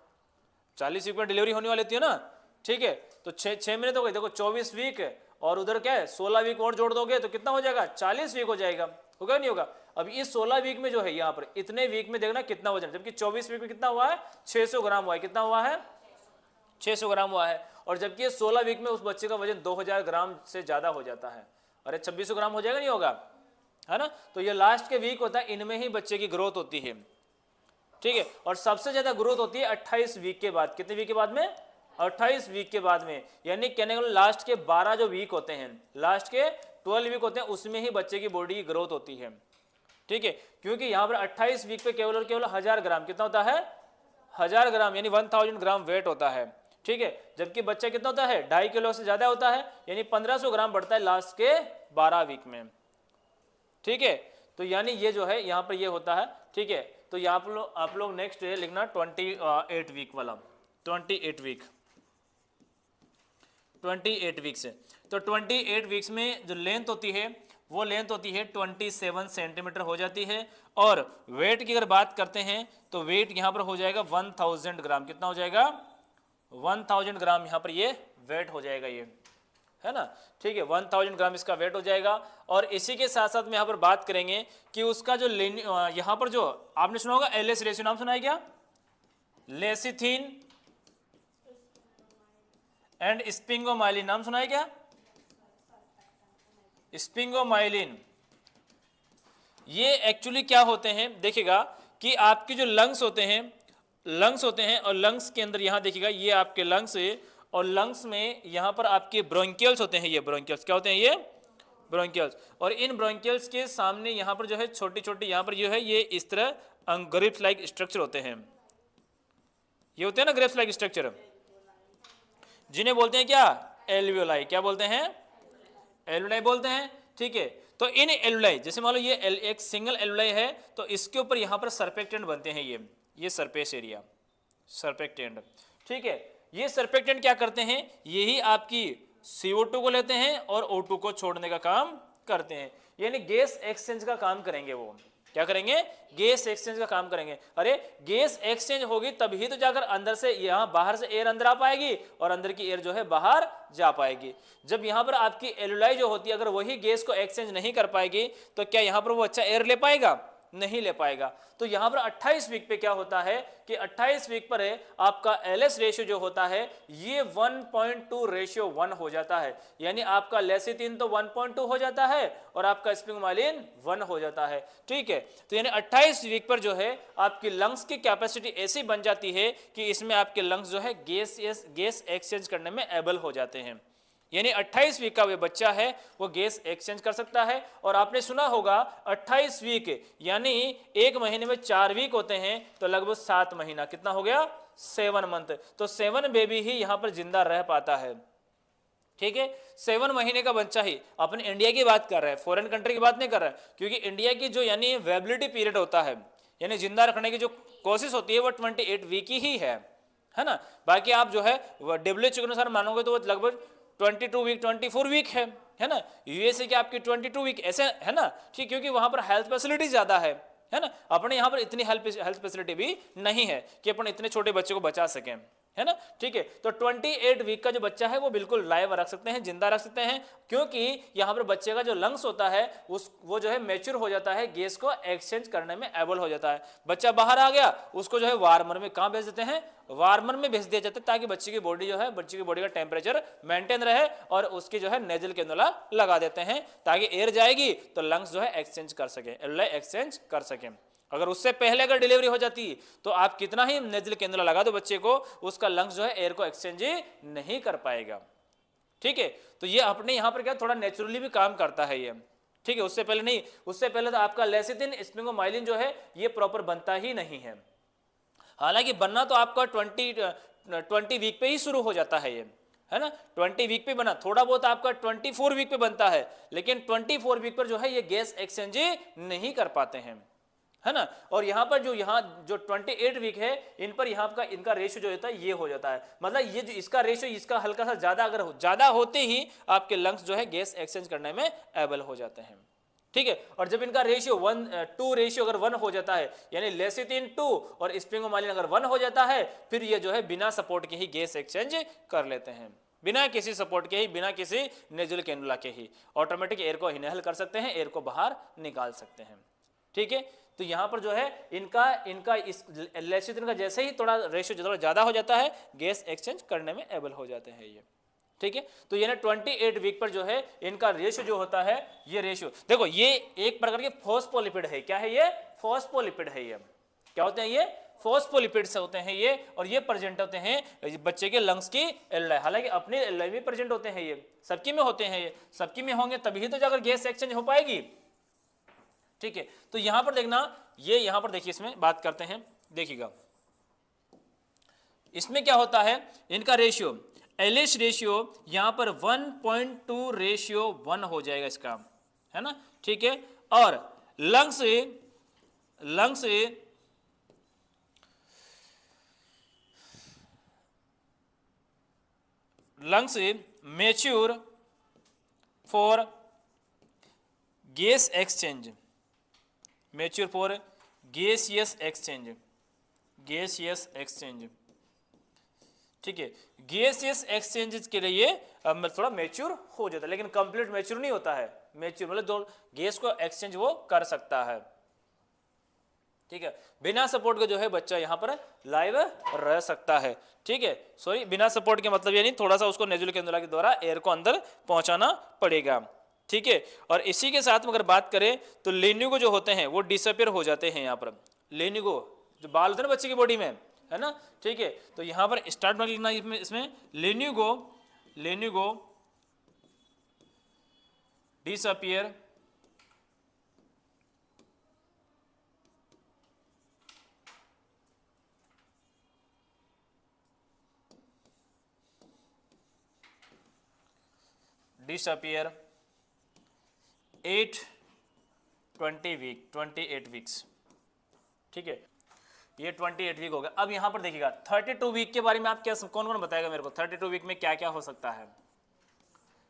40 वीक में डिलीवरी होने वाली थी है ना, ठीक है। तो 6 महीने तो गए, देखो 24 वीक और उधर क्या है 16 वीक और जोड़ दोगे तो कितना हो जाएगा, 40 वीक हो जाएगा, होगा नहीं होगा। अब इस 16 वीक में जो है यहाँ पर इतने वीक में देखना कितना वजन, जबकि 24 वीक में कितना हुआ है, 600 ग्राम हुआ है, कितना हुआ है, 600 ग्राम हुआ है। और जबकि ये 16 वीक में उस बच्चे का वजन 2000 ग्राम से ज्यादा हो जाता है, अरे 2600 ग्राम हो जाएगा नहीं होगा, है ना। तो ये लास्ट के वीक होता है, इनमें ही बच्चे की ग्रोथ होती है, ठीक है। और सबसे ज्यादा ग्रोथ होती है 28 वीक के बाद, कितने वीक के बाद में, 28 वीक के बाद में, यानी कहने का लास्ट के 12 जो वीक होते हैं, लास्ट के 12 वीक होते हैं, उसमें ही बच्चे की बॉडी की ग्रोथ होती है, ठीक है। क्योंकि यहाँ पर 28 वीक पे केवल और केवल 1000 ग्राम, कितना होता है, 1000 ग्राम यानी 1000 ग्राम वेट होता है, ठीक है। जबकि बच्चा कितना होता है, 2.5 किलो से ज्यादा होता है, यानी 1500 ग्राम बढ़ता है लास्ट के 12 वीक में, ठीक है। तो यानी ये जो है यहाँ पर ये होता है, ठीक है। तो यहाँ आप लोग नेक्स्ट लिखना 28 वीक वाला, 28 वीक से। तो 28 वीक्स में जो लेंथ होती है वो लेंथ होती है 27 सेंटीमीटर हो जाती है। और वेट की अगर बात करते हैं तो वेट यहाँ पर हो जाएगा 1000 ग्राम, कितना हो जाएगा, 1000 ग्राम यहाँ पर ये वेट हो जाएगा, ये है ना, ठीक है, 1000 ग्राम इसका वेट हो जाएगा। और इसी के साथ साथ में यहाँ पर बात करेंगे कि उसका जो यहाँ पर जो आपने सुना होगा एलएस रेशियो, नाम सुना है क्या, लेसिथिन एंड स्पिंगोमाइलिन, नाम सुना है क्या, स्पिंगोमाइलिन। ये एक्चुअली क्या होते हैं, देखिएगा कि आपके जो लंग्स होते हैं और लंग्स के अंदर यहाँ देखिएगा ये आपके लंग्स है, और लंग्स में यहाँ पर आपके ब्रोंकियल्स होते हैं, ये ब्रोंकियल्स क्या होते हैं, ये ब्रोंकियल्स। और इन ब्रोंकियल्स के सामने यहाँ पर जो है छोटी छोटी यहाँ पर जो है ये इस तरह ग्रिप्स लाइक स्ट्रक्चर होते हैं, ये होते हैं ना ग्रिप्स लाइक स्ट्रक्चर, जिन्हें बोलते हैं क्या, एल्वियोलाई, क्या बोलते हैं, एल्वियोलाई बोलते हैं, ठीक है। तो इन एल्वियोलाई, जैसे मान लो ये एक सिंगल एल्वियोलाई है, तो इसके ऊपर यहाँ पर सर्पेक्टेंट बनते हैं, ये सरफेस एरिया, सर्पेक्टेंट, ठीक है। ये सर्पेक्टेंट क्या करते हैं, यही आपकी CO2 को लेते हैं और O2 को छोड़ने का काम करते हैं, यानी गैस एक्सचेंज का काम करेंगे। वो क्या करेंगे, गैस एक्सचेंज का काम करेंगे। अरे गैस एक्सचेंज होगी तभी तो जाकर अंदर से यहाँ बाहर से एयर अंदर आ पाएगी और अंदर की एयर जो है बाहर जा पाएगी। जब यहाँ पर आपकी एल्वियोलाई जो होती है अगर वही गैस को एक्सचेंज नहीं कर पाएगी तो क्या यहाँ पर वो अच्छा एयर ले पाएगा, नहीं ले पाएगा। तो यहाँ पर 28 वीक पे क्या होता है कि 28 वीक पर आपका एलएस रेशियो जो होता है ये 1.2:1 हो जाता है, यानी आपका लेसिथिन तो 1.2 हो जाता है और आपका स्पिंगोमाइलिन 1 हो जाता है, ठीक है। तो यानी 28 वीक पर जो है आपकी लंग्स की कैपेसिटी ऐसी बन जाती है कि इसमें आपके लंग्स जो है गैस एक्सचेंज करने में एबल हो जाते हैं, यानी 28 वीक का वो बच्चा है वो गैस एक्सचेंज कर सकता है। और आपने सुना होगा 28 वीक यानी एक महीने में 4 वीक होते हैं, तो लगभग 7 महीना, कितना हो गया, 7 मंथ। तो 7 बेबी ही यहाँ पर जिंदा रह पाता है, ठीक है। 7 महीने का बच्चा ही, अपने इंडिया की बात कर रहे हैं, फॉरेन कंट्री की बात नहीं कर रहे हैं, क्योंकि इंडिया की जो यानी वेबिलिटी पीरियड होता है यानी जिंदा रखने की जो कोशिश होती है वो 28 वीक ही है ना। बाकी आप जो है WHO के अनुसार मानोगे तो वो लगभग 22 वीक 24 वीक है ना। यूएसए की आपकी 22 वीक ऐसे है ना, ठीक, क्योंकि वहां पर हेल्थ फैसिलिटी ज्यादा है ना। अपने यहाँ पर इतनी हेल्थ फैसिलिटी भी नहीं है कि अपन इतने छोटे बच्चे को बचा सकें, है ना। ठीक है, तो 28 वीक का जो बच्चा है वो बिल्कुल लाइव रख सकते हैं, जिंदा रख सकते हैं, क्योंकि यहाँ पर बच्चे का जो लंग्स होता है वो जो है मैच्योर हो जाता है, गैस को एक्सचेंज करने में एबल हो जाता है। बच्चा बाहर आ गया, उसको जो है वार्मर में कहाँ भेज देते हैं, वार्मर में भेज दिया जाता है, ताकि बच्चे की बॉडी जो है, बच्चे की बॉडी का टेम्परेचर मेंटेन रहे, और उसकी जो है नेजल कैनुला लगा देते हैं, ताकि एयर जाएगी तो लंग्स जो है एक्सचेंज कर सके, एल्यूलाई एक्सचेंज कर सके। अगर उससे पहले अगर डिलीवरी हो जाती तो आप कितना ही नेजल कैनुला लगा दो बच्चे को, उसका लंग्स जो है एयर को एक्सचेंज नहीं कर पाएगा। ठीक है, तो ये अपने यहाँ पर क्या थोड़ा नेचुरली भी काम करता है ये। ठीक है, उससे पहले नहीं, उससे पहले तो आपका लेसिथिन स्फिंगोमाइलिन जो है ये प्रॉपर बनता ही नहीं है। हालांकि बनना तो आपका 20 वीक पे ही शुरू हो जाता है ये, है ना, 20 वीक पे बना, थोड़ा बहुत आपका 24 वीक पे बनता है, लेकिन 24 वीक पर जो है ये गैस एक्सचेंज नहीं कर पाते हैं, है ना। और यहाँ पर जो 28 वीक है, इन पर यहाँ का इनका रेशियो जो होता है ये हो जाता है, मतलब ये जो इसका रेशियो इसका हल्का सा ज्यादा, अगर ज्यादा होते ही आपके लंग्स जो है गैस एक्सचेंज करने में एबल हो जाते हैं। ठीक है, और जब इनका रेशियो 1:2 रेशियो अगर 1 हो जाता है, यानी लेसिथिन 2 और स्फिंगोमाइलिन अगर 1 हो जाता है, फिर ये जो है बिना सपोर्ट के ही गैस एक्सचेंज कर लेते हैं, बिना किसी सपोर्ट के ही, बिना किसी नेजल कैनुला के ही ऑटोमेटिक एयर को इनहेल कर सकते हैं, एयर को बाहर निकाल सकते हैं। ठीक है, तो यहाँ पर जो है इनका इस लेसिथिन का जैसे ही थोड़ा रेशियो थोड़ा ज्यादा हो जाता है, गैस एक्सचेंज करने में एबल हो जाते हैं ये। ठीक है, तो ये ना 28 वीक पर जो है इनका रेशियो जो होता है, ये रेशियो देखो, ये एक प्रकार के फॉस्फोलिपिड है। क्या है ये? फॉस्फोलिपिड है। ये क्या होते हैं? ये फॉस्फोलिपिड्स होते हैं ये, और ये प्रेजेंट होते हैं बच्चे के लंग्स की एल्यूलाई। हालांकि अपने एल्यूलाई भी प्रेजेंट होते हैं, ये सबकी में होते हैं, ये सबकी में होंगे तभी तो जाकर गैस एक्सचेंज हो पाएगी। ठीक है, तो यहां पर देखना, ये यहां पर देखिए, इसमें बात करते हैं, देखिएगा इसमें क्या होता है, इनका रेशियो एलिश रेशियो यहां पर 1.2 रेशियो 1 हो जाएगा इसका, है ना। ठीक है, और lungs mature for gas exchange, mature for gaseous exchange. ठीक है, गैसियस एक्सचेंजेस के लिए थोड़ा मैच्योर हो जाता है, लेकिन कंप्लीट मैच्योर नहीं होता है। मैच्योर मतलब दो गैस को एक्सचेंज वो कर सकता है। ठीक है, बिना सपोर्ट के जो है बच्चा यहाँ पर लाइव रह सकता है। ठीक है, सॉरी, बिना सपोर्ट के मतलब ये नहीं, थोड़ा सा उसको नेजुल कैनुला के द्वारा एयर को अंदर पहुंचाना पड़ेगा। ठीक है, और इसी के साथ में अगर बात करें तो लेन्यूगो जो होते हैं वो डिसअपियर हो जाते हैं। यहाँ पर लेन्यूगो जो बाल होते हैं ना बच्चे की बॉडी में, है ना। ठीक है, तो यहाँ पर स्टार्ट में लिखना, इसमें लेन्यूगो डिसअपियर एट 28 वीक्स। ठीक है, ये 28 वीक हो गया। अब यहां पर देखिएगा 32 वीक के बारे में आप क्या, कौन कौन बताएगा मेरे को 32 वीक में क्या क्या हो सकता है।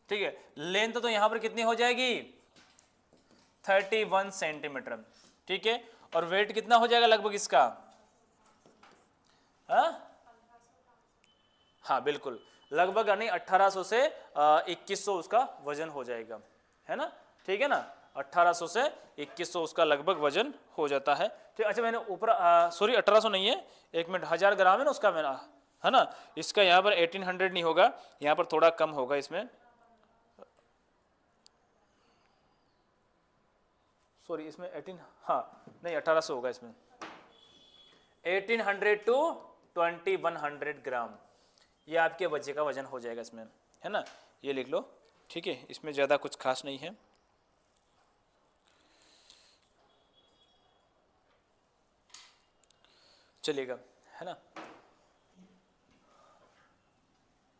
ठीक है, लेंथ तो यहां पर कितनी हो जाएगी 31 सेंटीमीटर। ठीक है, और वेट कितना हो जाएगा लगभग इसका, हाँ बिल्कुल, लगभग यानी 1800 से 2100 उसका वजन हो जाएगा, है ना। ठीक है ना, 1800 से 2100 उसका लगभग वजन हो जाता है। ठीक, अच्छा मैंने ऊपर सॉरी 1800 नहीं है, 1 मिनट, 1000 ग्राम है ना उसका, मैंने, है ना। इसका यहाँ पर 1800 नहीं होगा, यहाँ पर थोड़ा कम होगा इसमें, सॉरी इसमें 18, हाँ नहीं 1800 होगा इसमें, 1800 to 2100 ग्राम ये आपके बच्चे का वजन हो जाएगा इसमें, है ना। ये लिख लो। ठीक है, इसमें ज़्यादा कुछ खास नहीं है। चलिएगा, है ना।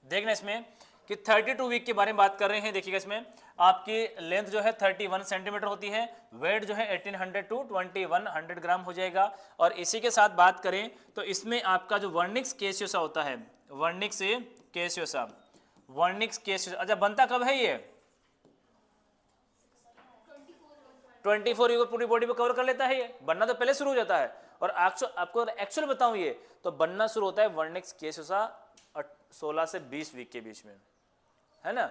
देखना इसमें कि 32 वीक के बारे में बात कर रहे हैं। देखिएगा इसमें आपकी लेंथ जो है 31 सेंटीमीटर होती है, वेट जो है 1800 to 2100 ग्राम हो जाएगा। और इसी के साथ बात करें तो इसमें आपका जो वर्निक्स कैसियोसा होता है, वर्निक्स कैसियोसा, अच्छा बनता कब है ये 24 वीक पूरी बॉडी पे कवर कर लेता है। ये बनना तो पहले शुरू हो जाता है, और आपको एक्चुअल बताऊं ये तो बनना शुरू होता है वर्निक्स केसियोसा 16 से 20 वीक के बीच में, है ना,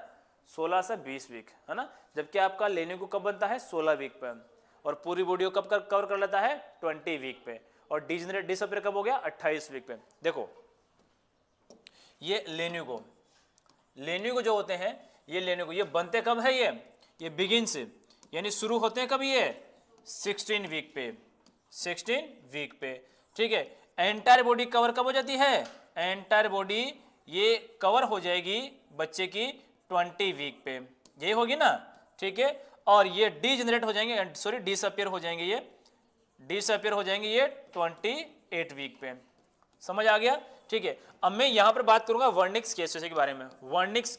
16 से 20 वीक, है ना, जबकि आपका लेनिको कब बनता है 16 वीक पे, और पूरी बॉडी को कब कवर कर लेता है 20 वीक पे, और डिजेनरेट डिसअपियर कब हो गया 28 वीक पे। देखो ये लेनिको जो होते हैं ये लेनिको ये बनते कब है, ये बिगिन से यानी शुरू होते हैं कब, ये 16 वीक पे, 16 वीक पे, ठीक है। एंटायर बॉडी कवर कब हो जाती है, एंटायर बॉडी ये कवर हो जाएगी बच्चे की 20 वीक पे, ये होगी ना, ठीक है। और ये डीजेनरेट हो जाएंगे, सॉरी डिसअपियर हो जाएंगे, ये डिसअपियर हो जाएंगे ये 28 वीक पे। समझ आ गया, ठीक है। अब मैं यहां पर बात करूंगा वर्निक्स केसियोसा के बारे में। वर्निक्स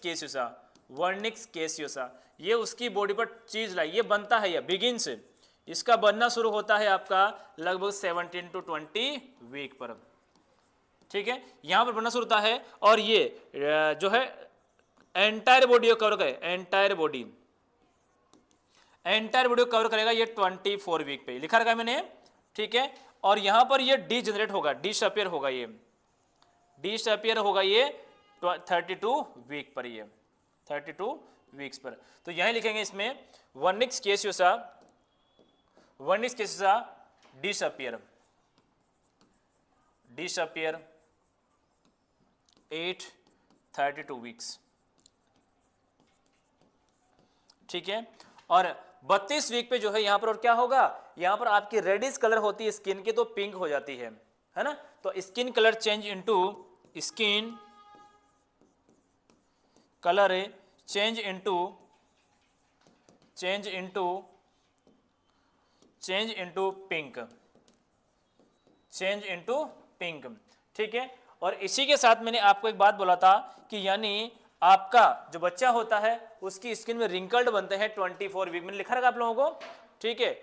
केसियोसा ये उसकी बॉडी पर चीज लाई, ये बनता है, ये बिगिन से, इसका बनना शुरू होता है आपका लगभग 17 to 20 वीक पर, ठीक है, यहां पर बनना शुरू होता है। और ये जो है एंटायर बॉडी को कवर करे, एंटायर बॉडी को कवर करेगा ये 24 वीक पे, लिखा रखा है मैंने, ठीक है। और यहां पर ये डीजेनरेट होगा, डिसअपियर होगा, ये डिसअपियर होगा ये 32 वीक पर, ये 32 वीक्स पर। तो यही लिखेंगे इसमें वर्निक्स केसियोसा डिसअपियर 32 वीक्स, ठीक है। और 32 वीक पे जो है यहां पर और क्या होगा, यहां पर आपकी रेडिश कलर होती है स्किन की तो पिंक हो जाती है ना, तो skin colour change into pink, ठीक है। और इसी के साथ मैंने आपको एक बात बोला था कि यानी आपका जो बच्चा होता है उसकी स्किन में रिंकल्ड बनते हैं 24 वीक में, लिखा रहेगा आप लोगों को, ठीक है।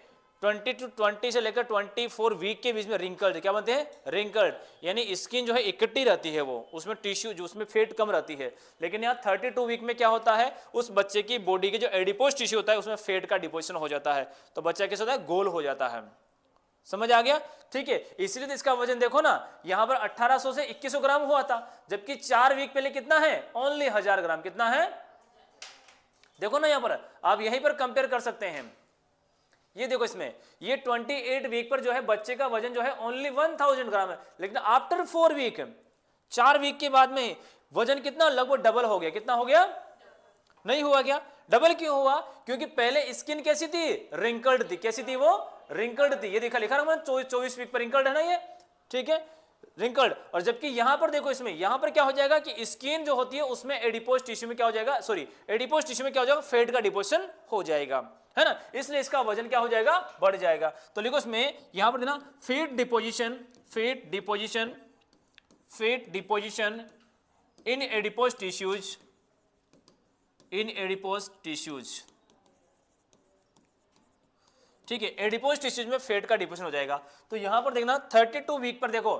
20 से लेकर 24 वीक के बीच में रिंकल्ड क्या बनते हैं, रिंकल्ड, यानी स्किन जो है इकट्ठी रहती है, वो उसमें टिश्यू जो उसमें फेट कम रहती है। लेकिन यहाँ 32 वीक में क्या होता है, उस बच्चे की बॉडी के जो एडिपोज टिश्यू होता है उसमें फेट का डिपोजिशन हो जाता है, तो बच्चा कैसा होता है, गोल हो जाता है। समझ आ गया, ठीक है। इसलिए तो इसका वजन देखो ना, यहां पर 1800 से 2100 ग्राम हुआ था, जबकि 4 वीक पहले कितना है, ओनली 1000 ग्राम, कितना है, देखो ना, यहां पर आप यहीं पर कंपेयर कर सकते हैं। ये देखो इसमें ये 28 वीक पर जो है बच्चे का वजन जो है ओनली 1000 ग्राम है, लेकिन आफ्टर 4 वीक 4 वीक के बाद में वजन कितना, लगभग डबल हो गया, कितना हो गया, नहीं हुआ क्या, डबल क्यों हुआ, क्योंकि पहले स्किन कैसी थी, रिंकल्ड थी, कैसी थी वो, रिंकल्ड थी, ये लिखा रहा 24 वीक पर रिंकल्ड है ना ये, ठीक है, रिंकल्ड। और जबकि यहां पर देखो इसमें यहां पर क्या हो जाएगा कि स्किन जो होती है उसमें एडिपोज टिश्यू में क्या हो जाएगा, सॉरी एडिपोज टिश्यू में क्या हो जाएगा, फैट का डिपोजिशन हो जाएगा, है ना, इसलिए इसका वजन क्या हो जाएगा, बढ़ जाएगा। तो लिखो इसमें यहां पर देना fat deposition in adipose tissues, ठीक है, एडिपोज टिश्यूज में फैट का डिपोजिशन हो जाएगा। तो यहां पर देखना 32 वीक पर देखो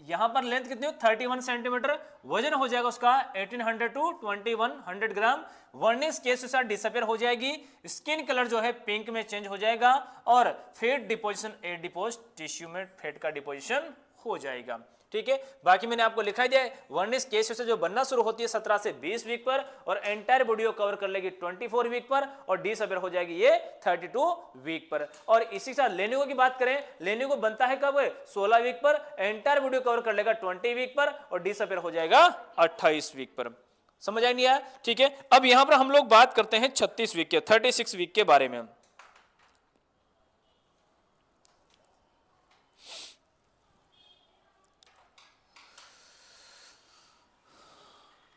यहां पर लेंथ कितनी हो, 31 सेंटीमीटर, वजन हो जाएगा उसका 1800 to 2100 ग्राम। वर्निक्स केसियोसा डिसअपियर हो जाएगी, स्किन कलर जो है पिंक में चेंज हो जाएगा, और फैट डिपोजिशन एडिपोज टिश्यू में फैट का डिपोजिशन हो जाएगा, ठीक है। बाकी मैंने आपको लिखा दिया है, वर्निक्स केसियोसा जो बनना शुरू होती है 17 से 20 वीक पर, और एंटायर बॉडी को कवर कर लेगी 24 वीक पर, और डिसअपियर हो जाएगी ये 32 वीक पर। और इसी के साथ लेनिको की बात करें, लेनिको बनता है कब, 16 वीक पर, एंटायर बॉडी को कवर कर लेगा 20 वीक पर, और डिसअपियर हो जाएगा 28 वीक पर। समझ आई नहीं आया, ठीक है। अब यहां पर हम लोग बात करते हैं 36 वीक के, 36 वीक के बारे में।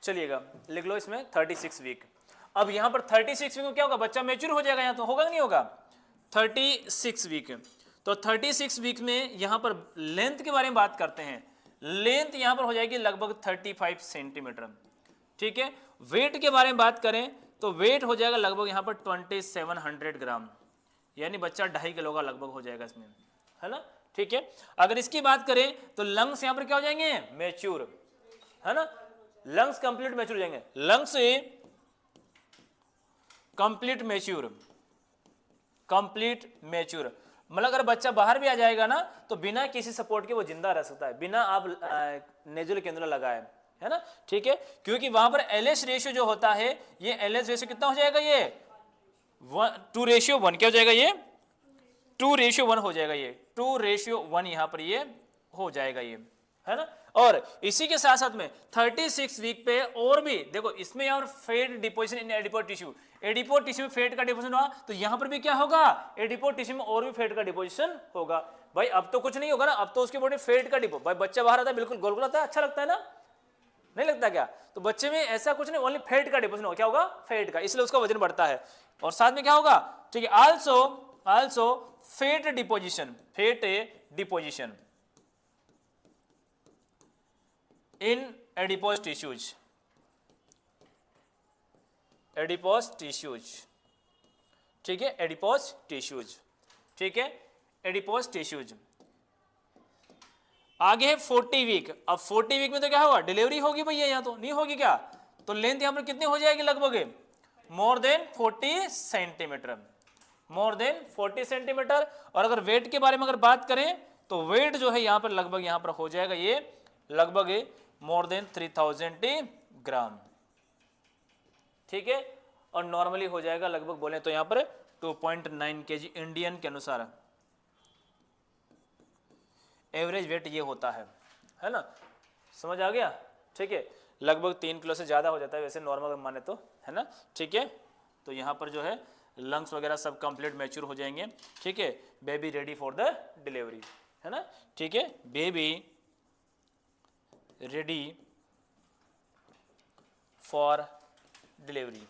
चलिएगा लिख लो इसमें 36 वीक। अब यहां पर 36 वीक में क्या होगा, बच्चा मैच्योर हो जाएगा, यहां तो होगा नहीं होगा, 36 वीक। तो 36 वीक में यहां पर लेंथ के बारे में बात करते हैं, लेंथ यहां पर हो जाएगी लगभग 35 सेंटीमीटर, ठीक है। वेट के बारे में बात करें तो वेट हो जाएगा लगभग यहां पर 2700 ग्राम, यानी बच्चा 2.5 किलो का लगभग हो जाएगा इसमें, है ना, ठीक है। अगर इसकी बात करें तो लंग्स यहां पर क्या हो जाएंगे, मैच्योर, है ना, लंग्स कंप्लीट मैच्योर हो जाएंगे, लंग्स कंप्लीट मैच्योर, मतलब अगर बच्चा बाहर भी आ जाएगा ना तो बिना किसी सपोर्ट के वो जिंदा रह सकता है, बिना आप नेजुल कैनुला लगाए, है ना, ठीक है। क्योंकि वहां पर एलएच रेशियो जो होता है, ये एलएच रेशियो कितना हो जाएगा, ये 2:1 क्या हो जाएगा, ये 2:1 हो जाएगा, ये 2:1 यहाँ पर ये हो जाएगा, ये है ना। और इसी के साथ साथ में 36 वीक पे और भी देखो, इसमें और fat deposition in adipose tissue, adipose tissue में फैट का डिपोजिशन हुआ, तो यहां पर भी क्या होगा, एडिपोज टिश्यू में और भी फैट का डिपोजिशन होगा। भाई अब तो कुछ नहीं होगा ना, अब तो उसके बॉडी फैट का डिपो, भाई बच्चा बाहर आता है बिल्कुल गोल गोल आता है, अच्छा लगता है ना, नहीं लगता क्या, तो बच्चे में ऐसा कुछ नहीं, ओनली फैट का डिपोजिशन होगा, क्या होगा, फैट का, इसलिए उसका वजन बढ़ता है। और साथ में क्या होगा, ठीक है, also fat deposition in adipose tissues, ठीक है, एडिपोज टिश्यूज, ठीक है, एडिपोज टिश्यूज। आगे है 40 वीक। अब 40 वीक में तो क्या होगा, डिलीवरी होगी भैया, यहाँ तो नहीं होगी क्या, तो लेंथ यहाँ पर कितनी हो जाएगी, लगभग more than 40 centimetre, more than 40 centimetre. और अगर वेट के बारे में अगर बात करें तो वेट जो है यहाँ पर लगभग यहाँ पर हो जाएगा ये लगभग मोर देन 3000 ग्राम, ठीक है। और नॉर्मली हो जाएगा लगभग बोले तो यहाँ पर 2.9 kg इंडियन के अनुसार एवरेज वेट ये होता है ना, समझ आ गया, ठीक है। लगभग 3 किलो से ज़्यादा हो जाता है वैसे नॉर्मल माने तो, है ना, ठीक है। तो यहाँ पर जो है लंग्स वगैरह सब कंप्लीट मैच्योर हो जाएंगे, ठीक है। Baby ready for the delivery, है ना, ठीक है, बेबी रेडी फॉर डिलीवरी,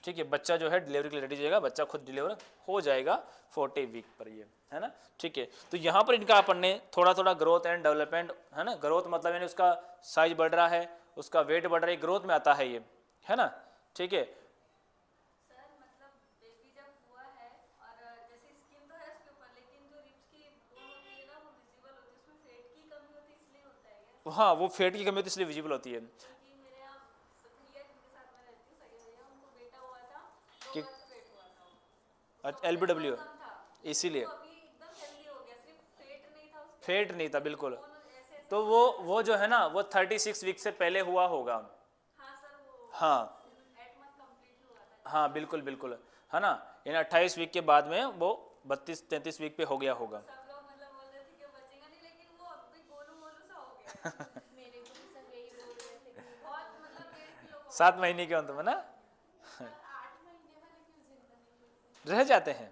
ठीक है। बच्चा जो है डिलीवरी के लिए रेडी हो जाएगा, बच्चा खुद डिलीवर हो जाएगा 40 वीक पर, ये है ना, ठीक है। तो यहाँ पर इनका अपन ने थोड़ा थोड़ा ग्रोथ एंड डेवलपमेंट, है ना, ग्रोथ मतलब यानी उसका साइज बढ़ रहा है, उसका वेट बढ़ रहा है, ग्रोथ में आता है ये, है ना, ठीक है। सर मतलब बेबी जब हुआ है और जैसे स्किन तो है उसके ऊपर, लेकिन जो रिब्स की बोन होती है ना वो विजिबल होती है, उसमें फैट की कमी होती है इसलिए होता है क्या? हाँ, वो फैट की कमी होती है इसलिए विजिबल होती है। क्योंकि मेरे यहाँ भैया जिनके साथ मैं रहती हूँ, सगे भैया, उनको बेटा हुआ था, 2 कि- मंथ वेट हुआ था वो, LBW कम था, इसीलिए तो अभी एकदम हेल्दी हो गया, सिर्फ फैट नहीं था उसके, फैट नहीं था बिल्कुल। बोन ऐसे ऐसे। तो वो जो है ना वो 36 वीक से पहले हुआ होगा, हाँ सर, वो हाँ 8 मंथ कंप्लीट हुआ था। हाँ बिल्कुल बिल्कुल, है ना, यानी 28 वीक के बाद में वो 32-33 वीक पे हो गया होगा। सब लोग मतलब बोल रहे थे कि बचेगा नहीं, लेकिन वो अब भी गोलू मोलू सा हो गया। मेरे को भी सब यही बोल रहे थे कि बहुत मतलब 1.5 किलो का 7 महीने के अंत में ना 8 महीने वाले क्यों जिंदा नहीं होते? रह जाते हैं,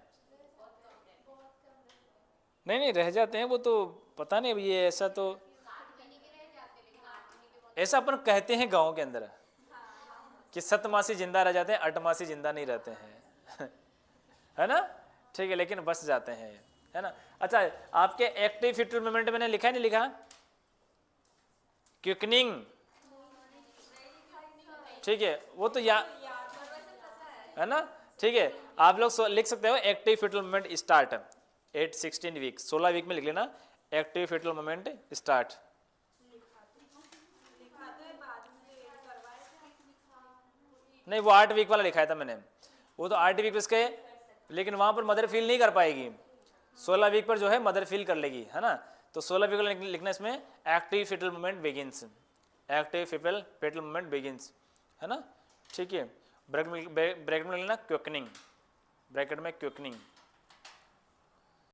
नहीं रह जाते हैं वो तो पता नहीं, अब ये ऐसा तो ऐसा अपन कहते हैं गाँव के अंदर कि 7 मासी जिंदा रह जाते हैं, 8 मासी जिंदा नहीं रहते हैं है ना, ठीक है, लेकिन बच जाते हैं, है ना। अच्छा, आपके एक्टिव फिटल मूवमेंट मैंने लिखा है नहीं लिखा, क्विकनिंग, ठीक है, वो तो है ना, ठीक है। आप लोग लिख सकते हो active foetal movement start 8-16 week, 16 week में लिख लेना एक्टिव फिटल मूवमेंट स्टार्ट। नहीं, वो 8 वीक वाला लिखा था मैंने, वो तो 8 वीक इसके, लेकिन वहां पर मदर फील नहीं कर पाएगी, 16 वीक पर जो है मदर फील कर लेगी, है ना। तो 16 वीक लिखना इसमें active foetal movement begins, active foetal movement begins, है ना, ठीक है। ब्रैकेट में लिखना क्विकनिंग, ब्रैकेट में क्विकनिंग।